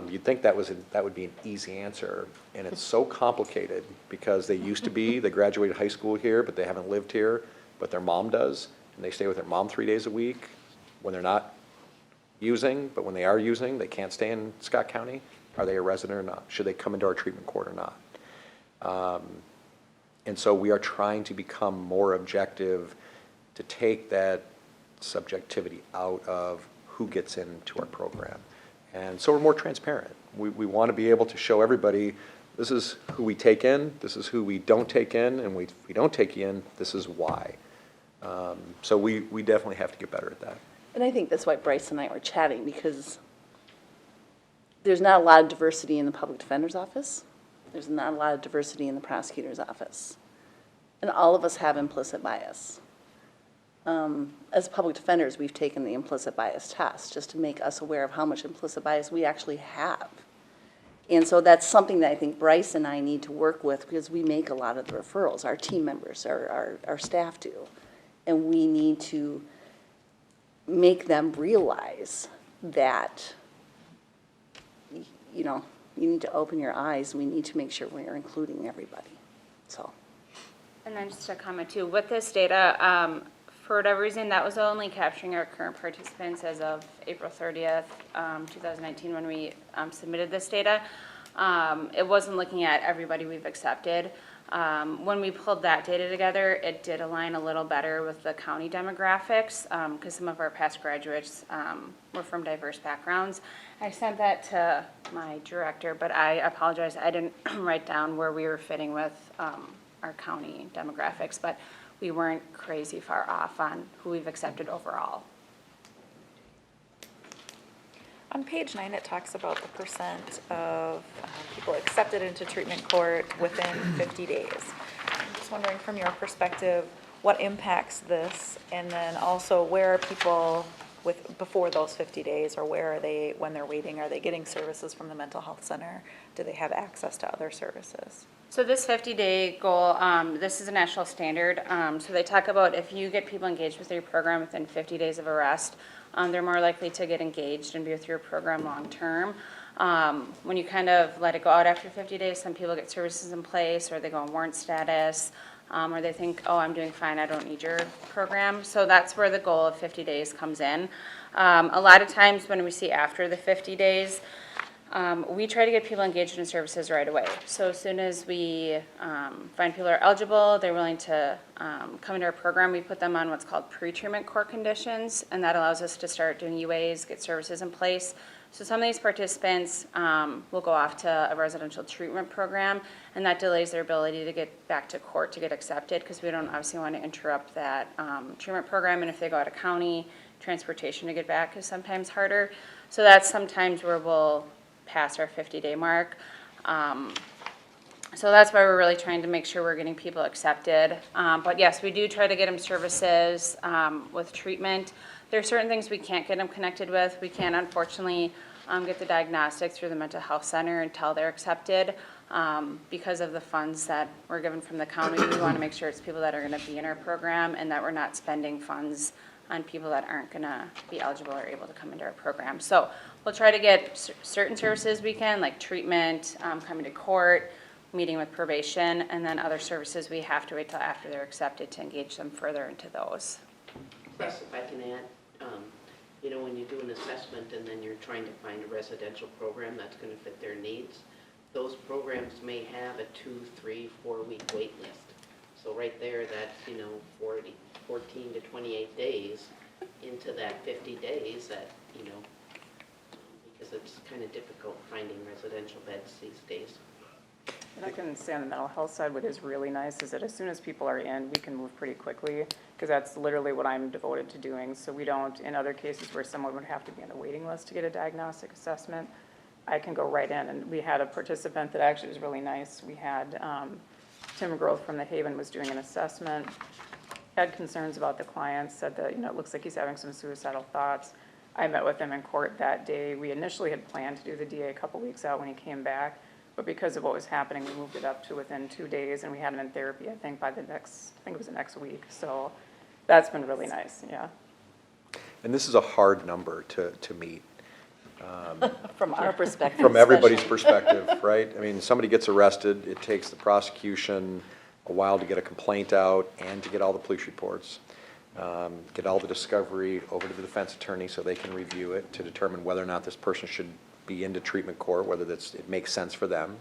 You'd think that would be an easy answer, and it's so complicated because they used to be, they graduated high school here, but they haven't lived here, but their mom does, and they stay with their mom 3 days a week when they're not using, but when they are using, they can't stay in Scott County. Are they a resident or not? Should they come into our treatment court or not? And so we are trying to become more objective to take that subjectivity out of who gets into our program. And so we're more transparent. We want to be able to show everybody, this is who we take in, this is who we don't take in, and we don't take you in, this is why. So we definitely have to get better at that. And I think that's why Bryce and I were chatting, because there's not a lot of diversity in the public defender's office. There's not a lot of diversity in the prosecutor's office. And all of us have implicit bias. As public defenders, we've taken the implicit bias test just to make us aware of how much implicit bias we actually have. And so that's something that I think Bryce and I need to work with, because we make a lot of the referrals. Our team members, our staff do. And we need to make them realize that, you know, you need to open your eyes. We need to make sure we're including everybody, so. And then just a comment too, with this data, for whatever reason, that was only capturing our current participants as of April 30th, 2019, when we submitted this data. It wasn't looking at everybody we've accepted. When we pulled that data together, it did align a little better with the county demographics, because some of our past graduates were from diverse backgrounds. I sent that to my director, but I apologize, I didn't write down where we were fitting with our county demographics, but we weren't crazy far off on who we've accepted overall. On page 9, it talks about the percent of people accepted into treatment court within 50 days. I'm just wondering, from your perspective, what impacts this, and then also where are people before those 50 days, or where are they when they're waiting? Are they getting services from the mental health center? Do they have access to other services? So this 50-day goal, this is a national standard. So they talk about if you get people engaged with your program within 50 days of arrest, they're more likely to get engaged and be with your program long term. When you kind of let it go out after 50 days, some people get services in place, or they go on warrant status, or they think, oh, I'm doing fine, I don't need your program. So that's where the goal of 50 days comes in. A lot of times when we see after the 50 days, We try to get people engaged in services right away. So as soon as we find people are eligible, they're willing to come into our program, we put them on what's called pre-treatment core conditions, and that allows us to start doing UAs, get services in place. So some of these participants will go off to a residential treatment program, and that delays their ability to get back to court to get accepted, because we don't obviously want to interrupt that treatment program, and if they go out of county, transportation to get back is sometimes harder. So that's sometimes where we'll pass our 50-day mark. So that's why we're really trying to make sure we're getting people accepted. But yes, we do try to get them services with treatment. There are certain things we can't get them connected with. We can't, unfortunately, get the diagnostic through the mental health center until they're accepted. Because of the funds that we're given from the county, we want to make sure it's people that are going to be in our program and that we're not spending funds on people that aren't going to be eligible or able to come into our program. So we'll try to get certain services we can, like treatment, coming to court, meeting with probation, and then other services we have to wait till after they're accepted to engage them further into those. Plus, if I can add, you know, when you do an assessment and then you're trying to find a residential program that's going to fit their needs, those programs may have a 2, 3, 4 week wait list. So right there, that's, you know, 14 to 28 days into that 50 days that, you know, because it's kind of difficult finding residential beds these days. And I can say on the mental health side, what is really nice is that as soon as people are in, we can move pretty quickly, because that's literally what I'm devoted to doing. So we don't, in other cases where someone would have to be on the waiting list to get a diagnostic assessment, I can go right in. And we had a participant that actually was really nice. We had Tim Groth from the Haven was doing an assessment, had concerns about the client, said that, you know, it looks like he's having some suicidal thoughts. I met with him in court that day. We initially had planned to do the DA a couple weeks out when he came back, but because of what was happening, we moved it up to within 2 days, and we had him in therapy, I think, by the next, I think it was the next week. So that's been really nice, yeah. And this is a hard number to meet. From our perspective. From everybody's especially. perspective, right? I mean, somebody gets arrested, it takes the prosecution a while to get a complaint out and to get all the police reports, get all the discovery over to the defense attorney so they can review it to determine whether or not this person should be into treatment court, whether it makes sense for them.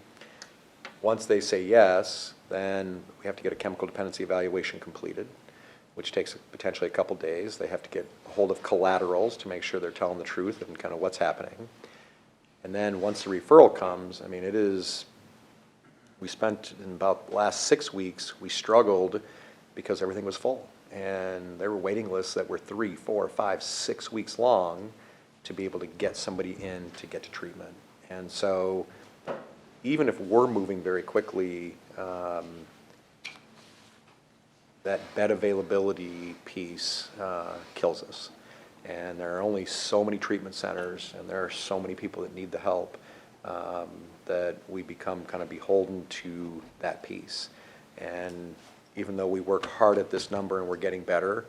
Once they say yes, then we have to get a chemical dependency evaluation completed, which takes potentially a couple days. They have to get a hold of collaterals to make sure they're telling the truth and kind of what's happening. And then once the referral comes, I mean, we spent in about the last 6 weeks, we struggled because everything was full. And there were waiting lists that were 3, 4, 5, 6 weeks long to be able to get somebody in to get to treatment. And so even if we're moving very quickly, that bed availability piece kills us. And there are only so many treatment centers, and there are so many people that need the help, that we become kind of beholden to that piece. And even though we work hard at this number and we're getting better,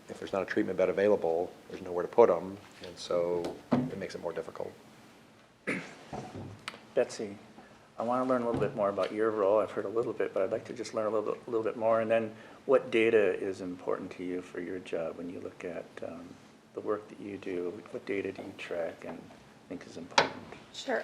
if there's not a treatment bed available, there's nowhere to put them, and so it makes it more difficult. Betsy, I want to learn a little bit more about your role. I've heard a little bit, but I'd like to just learn a little bit more. And then what data is important to you for your job when you look at the work that you do? What data do you track and think is important? Sure.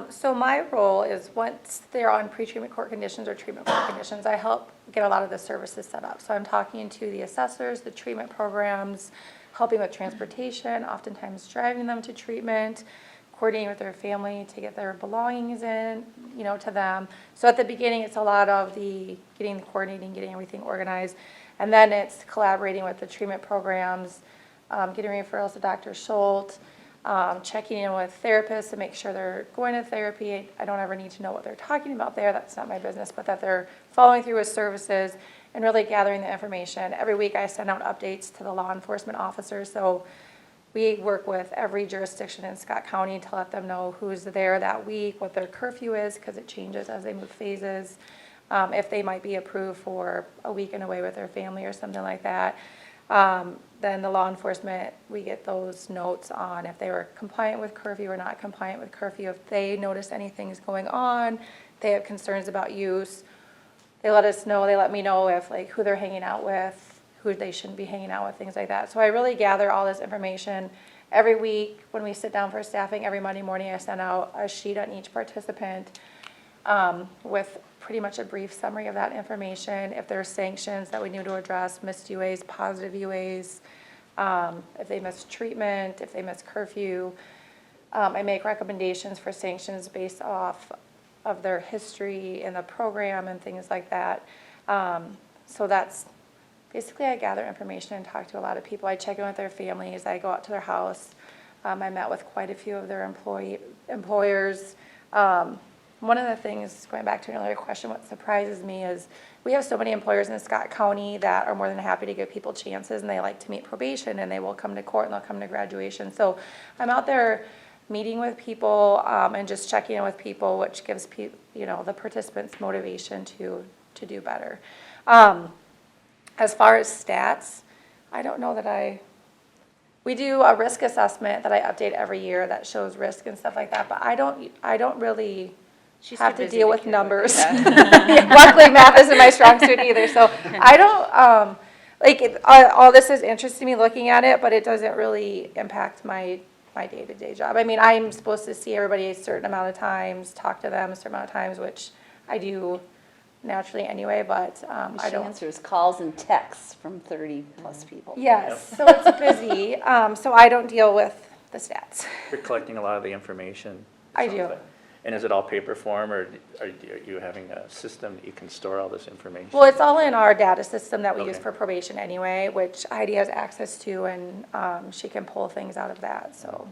So my role is once they're on pre-treatment court conditions or treatment court conditions, I help get a lot of the services set up. So I'm talking to the assessors, the treatment programs, helping with transportation, oftentimes driving them to treatment, coordinating with their family to get their belongings in, you know, to them. So at the beginning, it's a lot of the getting the coordinating, getting everything organized. And then it's collaborating with the treatment programs, getting referrals to Dr. Schultz, checking in with therapists to make sure they're going to therapy. I don't ever need to know what they're talking about there. That's not my business, but that they're following through with services and really gathering the information. Every week I send out updates to the law enforcement officers. So we work with every jurisdiction in Scott County to let them know who's there that week, what their curfew is, because it changes as they move phases, if they might be approved for a weekend away with their family or something like that. Then the law enforcement, we get those notes on if they were compliant with curfew or not compliant with curfew. If they notice anything's going on, they have concerns about use, they let us know, they let me know if like who they're hanging out with, who they shouldn't be hanging out with, things like that. So I really gather all this information every week, when we sit down for staffing, every Monday morning, I send out a sheet on each participant with pretty much a brief summary of that information. If there's sanctions that we need to address, missed UAs, positive UAs, if they missed treatment, if they missed curfew. I make recommendations for sanctions based off of their history in the program and things like that. So that's basically, I gather information and talk to a lot of people. I check in with their families. I go out to their house. I met with quite a few of their employers. One of the things, going back to another question, what surprises me is we have so many employers in Scott County that are more than happy to give people chances, and they like to meet probation, and they will come to court and they'll come to graduation. So I'm out there meeting with people and just checking in with people, which gives the participants motivation to do better. As far as stats, I don't know that we do a risk assessment that I update every year that shows risk and stuff like that, but I don't really have to deal with numbers. Luckily, math isn't my strong suit either, so I don't, all this is interesting to me looking at it, but it doesn't really impact my day-to-day job. I mean, I'm supposed to see everybody a certain amount of times, talk to them a certain amount of times, which I do naturally anyway, but I She don't. answers calls and texts from 30-plus people. Yes, so it's busy, so I don't deal with the stats. You're collecting a lot of the information. I sounds do. like. And is it all paper form, or are you having a system that you can store all this information? Well, it's all in our data system that we use Okay. for probation anyway, which Heidi has access to, and she can pull things out of that, so.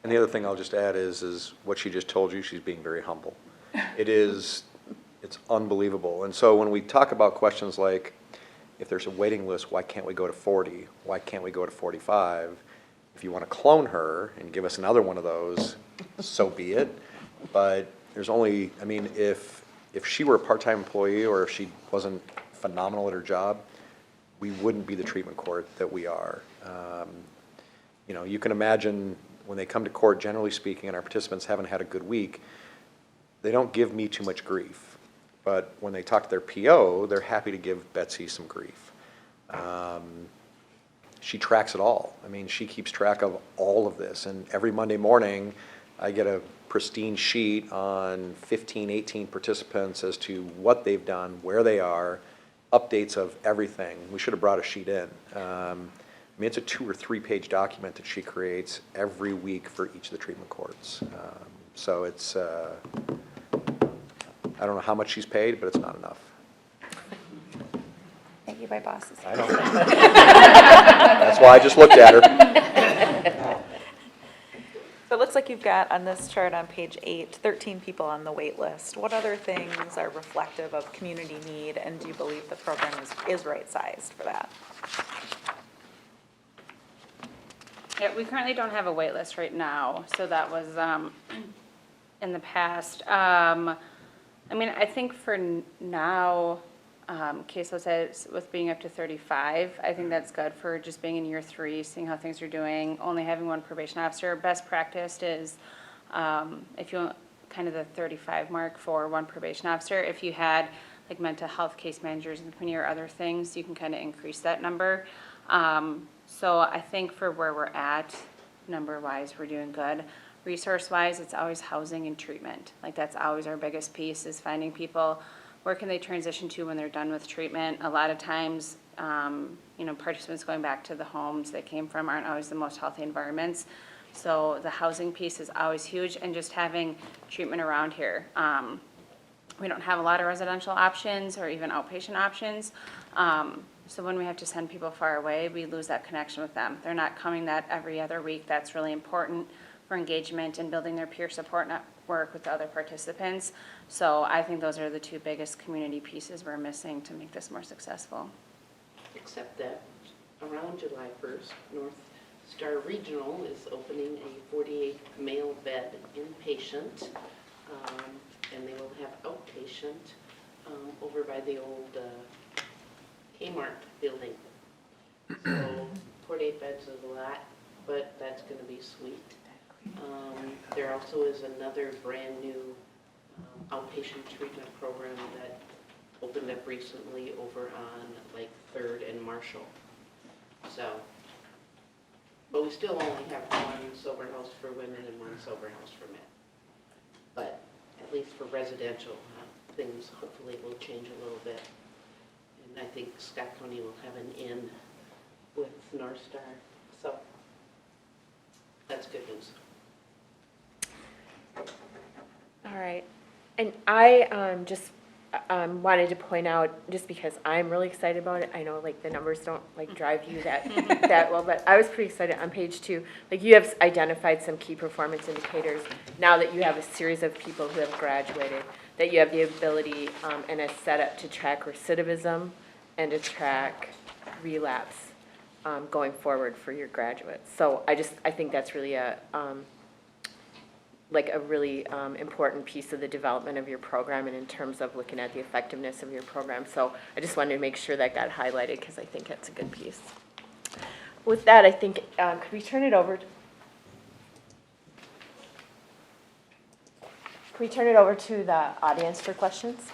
And the other thing I'll just add is what she just told you, she's being very humble. It's unbelievable. And so when we talk about questions like, if there's a waiting list, why can't we go to 40? Why can't we go to 45? If you want to clone her and give us another one of those, so be it. But there's only, I mean, if she were a part-time employee or if she wasn't phenomenal at her job, we wouldn't be the treatment court that we are. You can imagine when they come to court, generally speaking, and our participants haven't had a good week, they don't give me too much grief. But when they talk to their PO, they're happy to give Betsy some grief. She tracks it all. I mean, she keeps track of all of this. And every Monday morning, I get a pristine sheet on 15, 18 participants as to what they've done, where they are, updates of everything. We should have brought a sheet in. I mean, it's a 2 or 3 page document that she creates every week for each of the treatment courts. So it's, I don't know how much she's paid, but it's not enough. Thank you, my bosses. I know. That's why I just looked at her. So it looks like you've got on this chart on page 8, 13 people on the wait list. What other things are reflective of community need, and do you believe the program is right-sized for that? Yeah, we currently don't have a wait list right now, so that was in the past. I mean, I think for now, caseload says with being up to 35, I think that's good for just being in year 3, seeing how things are doing, only having 1 probation officer. Best practice is if you want kind of the 35 mark for 1 probation officer, if you had like mental health case managers in the community or other things, you can kind of increase that number. So I think for where we're at, number-wise, we're doing good. Resource-wise, it's always housing and treatment. Like that's always our biggest piece, is finding people, where can they transition to when they're done with treatment? A lot of times, participants going back to the homes they came from aren't always the most healthy environments. So the housing piece is always huge, and just having treatment around here. We don't have a lot of residential options or even outpatient options. So when we have to send people far away, we lose that connection with them. They're not coming that every other week. That's really important for engagement and building their peer support network with the other participants. So I think those are the 2 biggest community pieces we're missing to make this more successful. Except that around July 1st, North Star Regional is opening a 48 male bed inpatient, and they will have outpatient over by the old Kmart building. So 48 beds is a lot, but that's going to be sweet. There also is another brand new outpatient treatment program that opened up recently over on like 3rd and Marshall. So But we still only have one sober house for women and one sober house for men. But at least for residential, things hopefully will change a little bit. And I think Scott County will have an in with North Star, so that's good news. All right. And I just wanted to point out, just because I'm really excited about it, I know like the numbers don't like drive you that that well, but I was pretty excited on page 2. Like you have identified some key performance indicators now that you have a series of people who have graduated, that you have the ability and a setup to track recidivism and to track relapse going forward for your graduates. So I think that's really a really important piece of the development of your program and in terms of looking at the effectiveness of your program. So I just wanted to make sure that got highlighted because I think that's a good piece. With that, I think, could we turn it over? Can we turn it over to the audience for questions?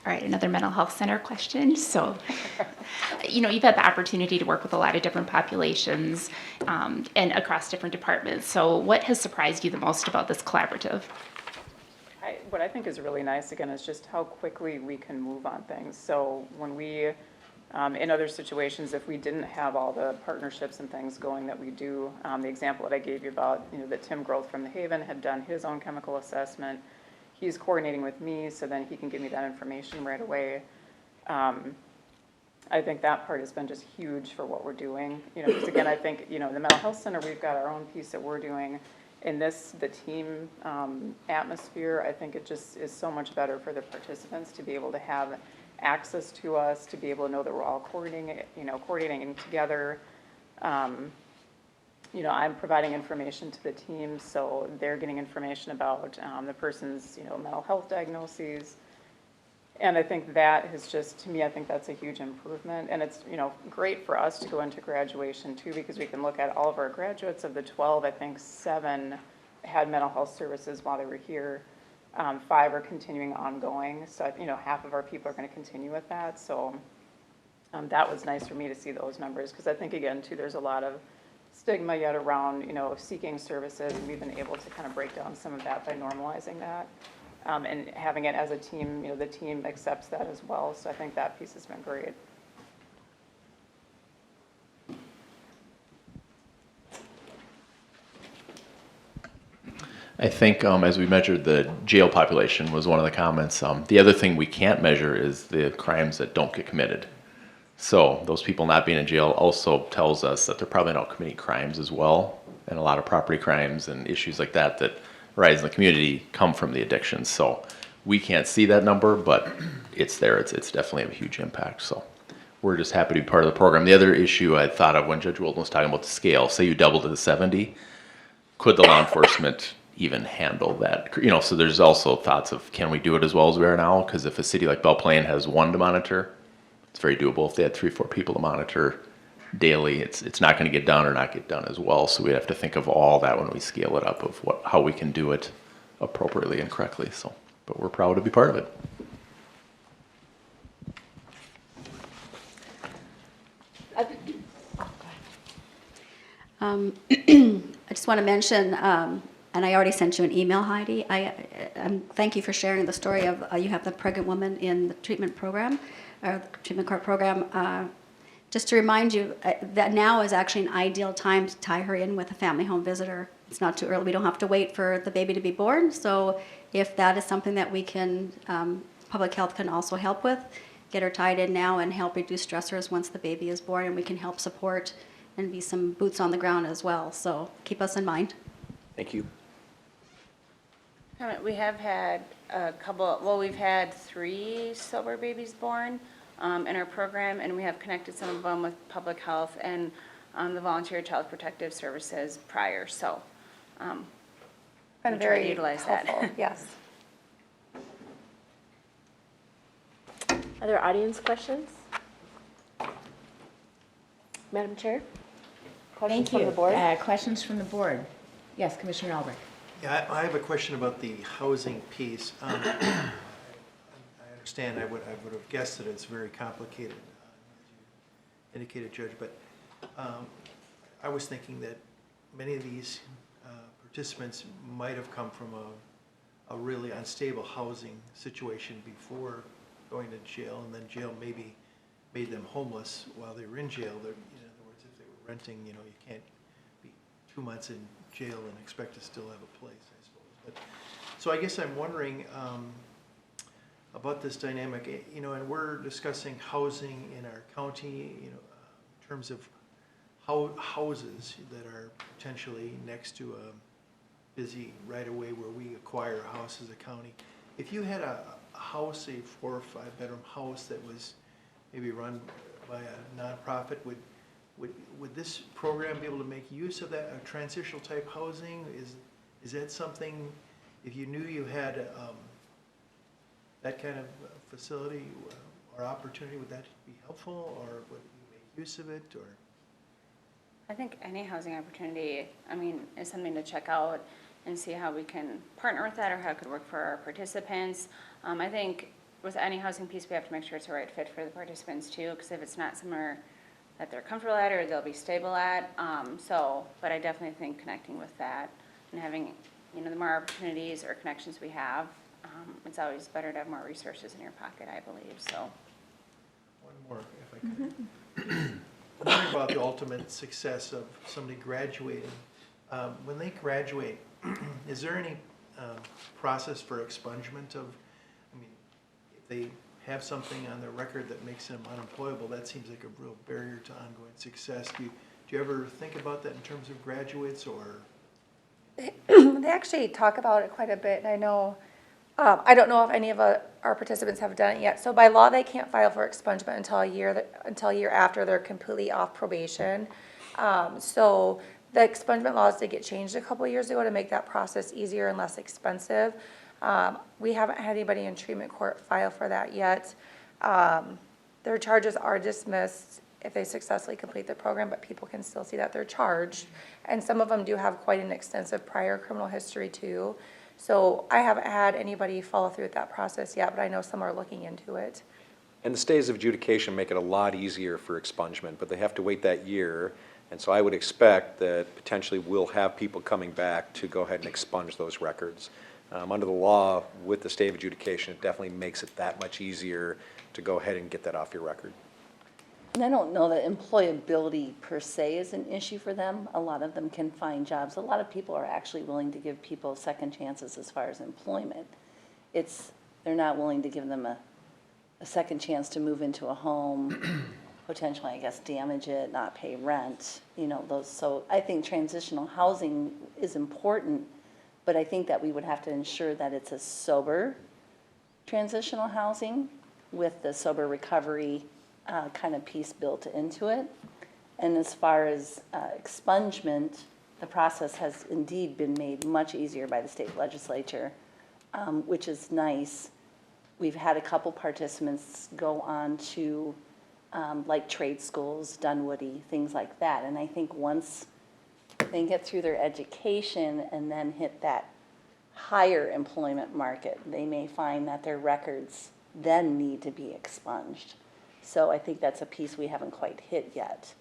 All right, another mental health center question. So, you've had the opportunity to work with a lot of different populations and across different departments. So what has surprised you the most about this collaborative? What I think is really nice, again, is just how quickly we can move on things. So when we, in other situations, if we didn't have all the partnerships and things going that we do, the example that I gave you about, that Tim Groth from the Haven had done his own chemical assessment, he's coordinating with me, so then he can give me that information right away. I think that part has been just huge for what we're doing. Because again, I think, the mental health center, we've got our own piece that we're doing. In the team atmosphere, I think it just is so much better for the participants to be able to have access to us, to be able to know that we're all coordinating together. I'm providing information to the team, so they're getting information about the person's, mental health diagnoses. And I think that has just, to me, I think that's a huge improvement. And it's, great for us to go into graduation too, because we can look at all of our graduates. Of the 12, I think 7 had mental health services while they were here. 5 are continuing ongoing. So, half of our people are going to continue with that. So that was nice for me to see those numbers, because I think, again, too, there's a lot of stigma yet around, seeking services, and we've been able to kind of break down some of that by normalizing that. And having it as a team, the team accepts that as well. So I think that piece has been great. I think as we measured the jail population was one of the comments. The other thing we can't measure is the crimes that don't get committed. So those people not being in jail also tells us that they're probably not committing crimes as well. And a lot of property crimes and issues like that rise in the community come from the addictions. So we can't see that number, but it's there. It's definitely a huge impact. So we're just happy to be part of the program. The other issue I thought of when Judge Wilton was talking about the scale, say you double to the 70, could the law enforcement even handle that? So there's also thoughts of, can we do it as well as we are now? Because if a city like Belle Plaine has 1 to monitor, it's very doable. If they had 3 or 4 people to monitor daily, it's not going to get done or not get done as well. So we have to think of all that when we scale it up, of how we can do it appropriately and correctly. So, but we're proud to be part of it. I just want to mention, and I already sent you an email, Heidi. Thank you for sharing the story of you have the pregnant woman in the treatment program, or the treatment court program. Just to remind you that now is actually an ideal time to tie her in with a family home visitor. It's not too early. We don't have to wait for the baby to be born. So if that is something that we can, public health can also help with, get her tied in now and help reduce stressors once the baby is born, and we can help support and be some boots on the ground as well. So keep us in mind. Thank you. We have had we've had 3 sober babies born in our program, and we have connected some of them with public health and the volunteer child protective services prior. So been very utilize helpful. that. Yes. Other audience questions? Madam Chair? Questions Thank you. from the board? Questions from the board. Yes, Commissioner Albrecht. Yeah, I have a question about the housing piece. I understand, I would have guessed that it's very complicated, as you indicated, Judge, but I was thinking that many of these participants might have come from a really unstable housing situation before going to jail, and then jail maybe made them homeless while they were in jail. In other words, if they were renting, you can't be 2 months in jail and expect to still have a place, I suppose. But, so I guess I'm wondering about this dynamic, and we're discussing housing in our county, in terms of houses that are potentially next to a busy right-of-way where we acquire a house as a county. If you had a house, a 4 or 5 bedroom house that was maybe run by a nonprofit, would this program be able to make use of that, a transitional type housing? Is that something, if you knew you had that kind of facility or opportunity, would that be helpful, or would you make use of it, or? I think any housing opportunity, is something to check out and see how we can partner with that or how it could work for our participants. I think with any housing piece, we have to make sure it's the right fit for the participants too, because if it's not somewhere that they're comfortable at or they'll be stable at, but I definitely think connecting with that and having, the more opportunities or connections we have, it's always better to have more resources in your pocket, I believe, so. One more, if I could. I'm wondering about the ultimate success of somebody graduating. When they graduate, is there any process for expungement of, if they have something on their record that makes them unemployable, that seems like a real barrier to ongoing success. Do you ever think about that in terms of graduates, or? They actually talk about it quite a bit, and I know, I don't know if any of our participants have done it yet. So by law, they can't file for expungement until a year after they're completely off probation. So the expungement laws did get changed a couple years ago to make that process easier and less expensive. We haven't had anybody in treatment court file for that yet. Their charges are dismissed if they successfully complete the program, but people can still see that they're charged. And some of them do have quite an extensive prior criminal history too. So I haven't had anybody follow through with that process yet, but I know some are looking into it. And the stays of adjudication make it a lot easier for expungement, but they have to wait that year. And so I would expect that potentially we'll have people coming back to go ahead and expunge those records. Under the law, with the stay of adjudication, it definitely makes it that much easier to go ahead and get that off your record. And I don't know that employability per se is an issue for them. A lot of them can find jobs. A lot of people are actually willing to give people second chances as far as employment. They're not willing to give them a second chance to move into a home, potentially, I guess, damage it, not pay rent, those. So I think transitional housing is important, but I think that we would have to ensure that it's a sober transitional housing with the sober recovery kind of piece built into it. And as far as expungement, the process has indeed been made much easier by the state legislature, which is nice. We've had a couple participants go on to like trade schools, Dunwoody, things like that. And I think once they get through their education and then hit that higher employment market, they may find that their records then need to be expunged. So I think that's a piece we haven't quite hit yet,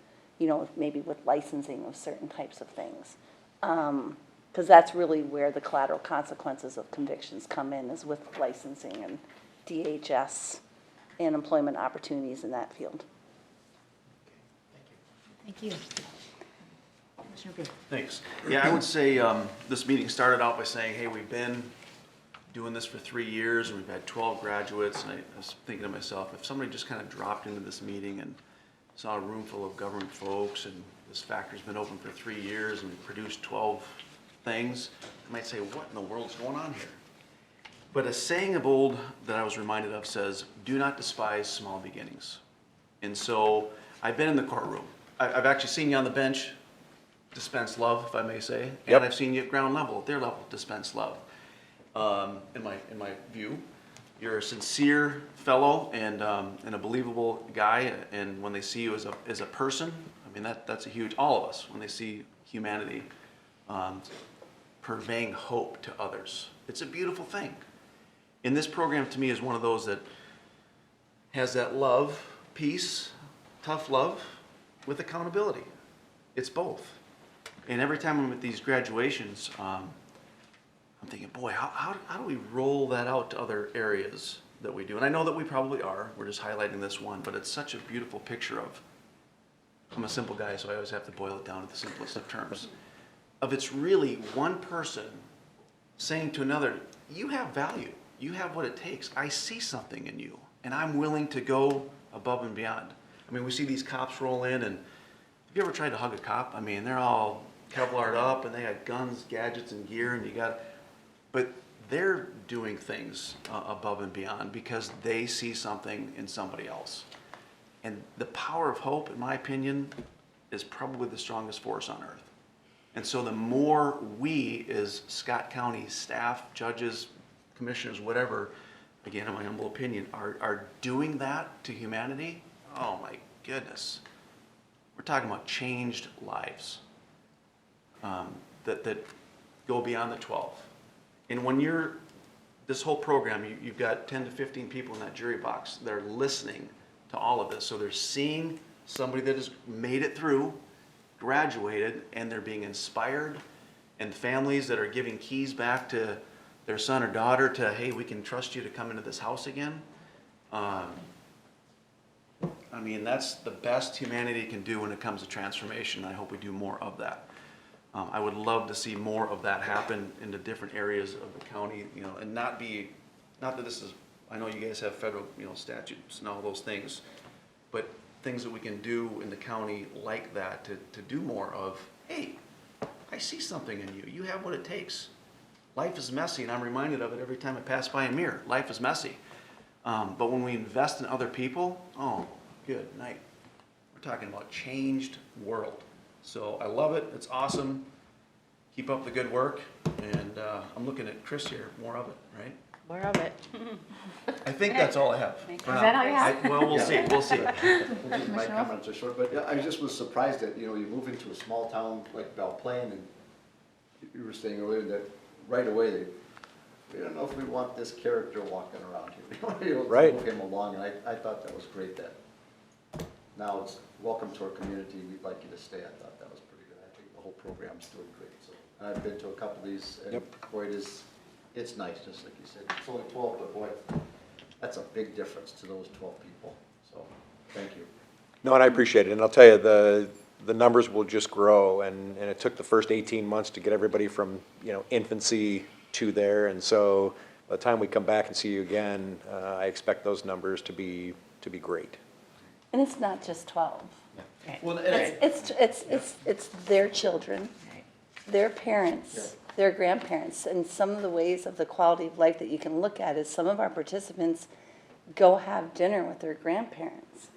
maybe with licensing of certain types of things. Because that's really where the collateral consequences of convictions come in, is with licensing and DHS and employment opportunities in that field. Thank you. Thanks. Yeah, I would say this meeting started out by saying, hey, we've been doing this for 3 years, and we've had 12 graduates, and I was thinking to myself, if somebody just kind of dropped into this meeting and saw a room full of government folks, and this factory's been open for 3 years, and we produced 12 things, I might say, what in the world's going on here? But a saying of old that I was reminded of says, do not despise small beginnings. And so I've been in the courtroom. I've actually seen you on the bench dispense love, if I may say, and I've seen you at ground level, at their level, dispense love. In my view, you're a sincere fellow and a believable guy. And when they see you as a person, that's a huge. All of us, when they see humanity, purveying hope to others. It's a beautiful thing. And this program to me is one of those that has that love piece, tough love, with accountability. It's both. And every time I'm at these graduations, I'm thinking, boy, how do we roll that out to other areas that we do? And I know that we probably are. We're just highlighting this one, but it's such a beautiful picture of, I'm a simple guy, so I always have to boil it down to the simplest of terms, of it's really one person saying to another, you have value. You have what it takes. I see something in you, and I'm willing to go above and beyond. I mean, we see these cops roll in, and have you ever tried to hug a cop? I mean, they're all Kevlar'd up, and they got guns, gadgets, and gear, and but they're doing things above and beyond because they see something in somebody else. And the power of hope, in my opinion, is probably the strongest force on earth. And so the more we, as Scott County staff, judges, commissioners, whatever, again, in my humble opinion, are doing that to humanity, oh my goodness. We're talking about changed lives that go beyond the 12. And when this whole program, you've got 10 to 15 people in that jury box that are listening to all of this. So they're seeing somebody that has made it through, graduated, and they're being inspired, and families that are giving keys back to their son or daughter to, hey, we can trust you to come into this house again. I mean, that's the best humanity can do when it comes to transformation. I hope we do more of that. I would love to see more of that happen in the different areas of the county, and not that this is, I know you guys have federal, statutes and all those things, but things that we can do in the county like that to do more of, hey, I see something in you. You have what it takes. Life is messy, and I'm reminded of it every time I pass by a mirror. Life is messy. But when we invest in other people, oh, good night. We're talking about changed world. So I love it. It's awesome. Keep up the good work. And I'm looking at Chris here. More of it, right? More of it. I think that's all I have. Is that all you have? Well, we'll see. We'll see. My comments are short, but yeah, I just was surprised that, you move into a small town like Belle Plaine, and you were saying earlier that right away we don't know if we want this character walking around here. Right. Move him along, and I thought that was great that now it's welcome to our community, we'd like you to stay. I thought that was pretty good. I think the whole program's doing great. So, and I've been to a couple of these, and boy, it's nice, just like you said. It's only 12, but boy, that's a big difference to those 12 people. So, thank you. No, and I appreciate it. And I'll tell you, the numbers will just grow. And it took the first 18 months to get everybody from, infancy to there. And so by the time we come back and see you again, I expect those numbers to be great. And it's not just 12. Right. Well, It's their children, their parents, their grandparents, and some of the ways of the quality of life that you can look at is some of our participants go have dinner with their grandparents,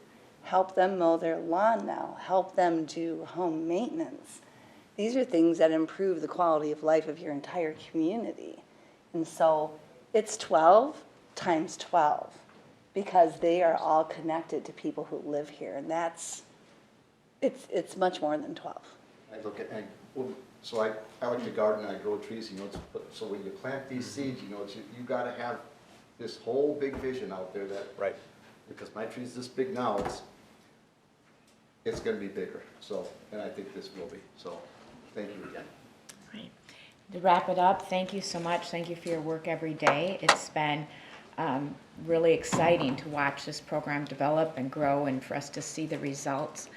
help them mow their lawn now, help them do home maintenance. These are things that improve the quality of life of your entire community. And so it's 12 times 12 because they are all connected to people who live here. And it's much more than 12. I look at, so I like to garden, I grow trees, so when you plant these seeds, you gotta have this whole big vision out there that, right, because my tree's this big now, it's gonna be bigger, so, and I think this will be, so, thank you again. Right. To wrap it up, thank you so much. Thank you for your work every day. It's been really exciting to watch this program develop and grow and for us to see the results.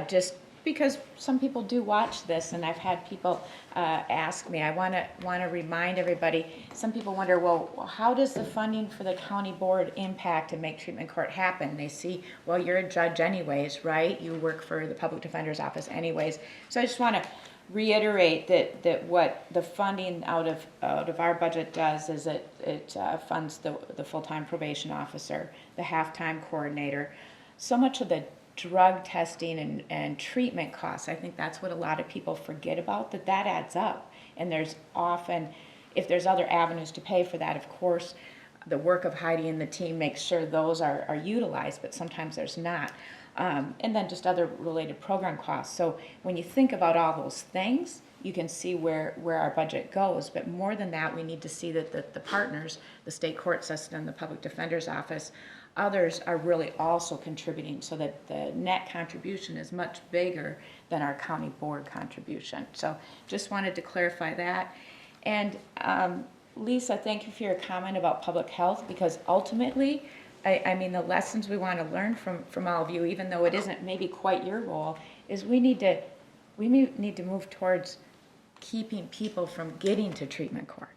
Just because some people do watch this, and I've had people ask me, I want to remind everybody, some people wonder, well, how does the funding for the county board impact and make treatment court happen? They see, well, you're a judge anyways, right? You work for the public defender's office anyways. So I just want to reiterate that what the funding out of our budget does is it funds the full-time probation officer, the half-time coordinator. So much of the drug testing and treatment costs, I think that's what a lot of people forget about, that adds up. And there's often, if there's other avenues to pay for that, of course, the work of Heidi and the team makes sure those are utilized, but sometimes there's not. And then just other related program costs. So when you think about all those things, you can see where our budget goes. But more than that, we need to see that the partners, the state court system, the public defender's office, others are really also contributing so that the net contribution is much bigger than our county board contribution. So just wanted to clarify that. And Lisa, thank you for your comment about public health, because ultimately, I mean, the lessons we want to learn from all of you, even though it isn't maybe quite your role, is we need to move towards keeping people from getting to treatment court.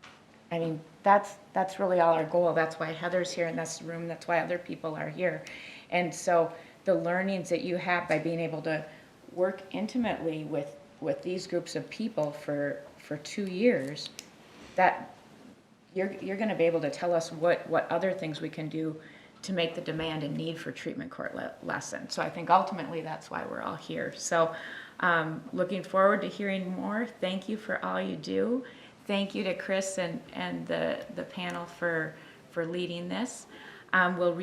I mean, that's really all our goal. That's why Heather's here in this room. That's why other people are here. And so the learnings that you have by being able to work intimately with these groups of people for 2 years, that you're going to be able to tell us what other things we can do to make the demand and need for treatment court lessen. So I think ultimately that's why we're all here. So looking forward to hearing more. Thank you for all you do. Thank you to Chris and the panel for leading this. We'll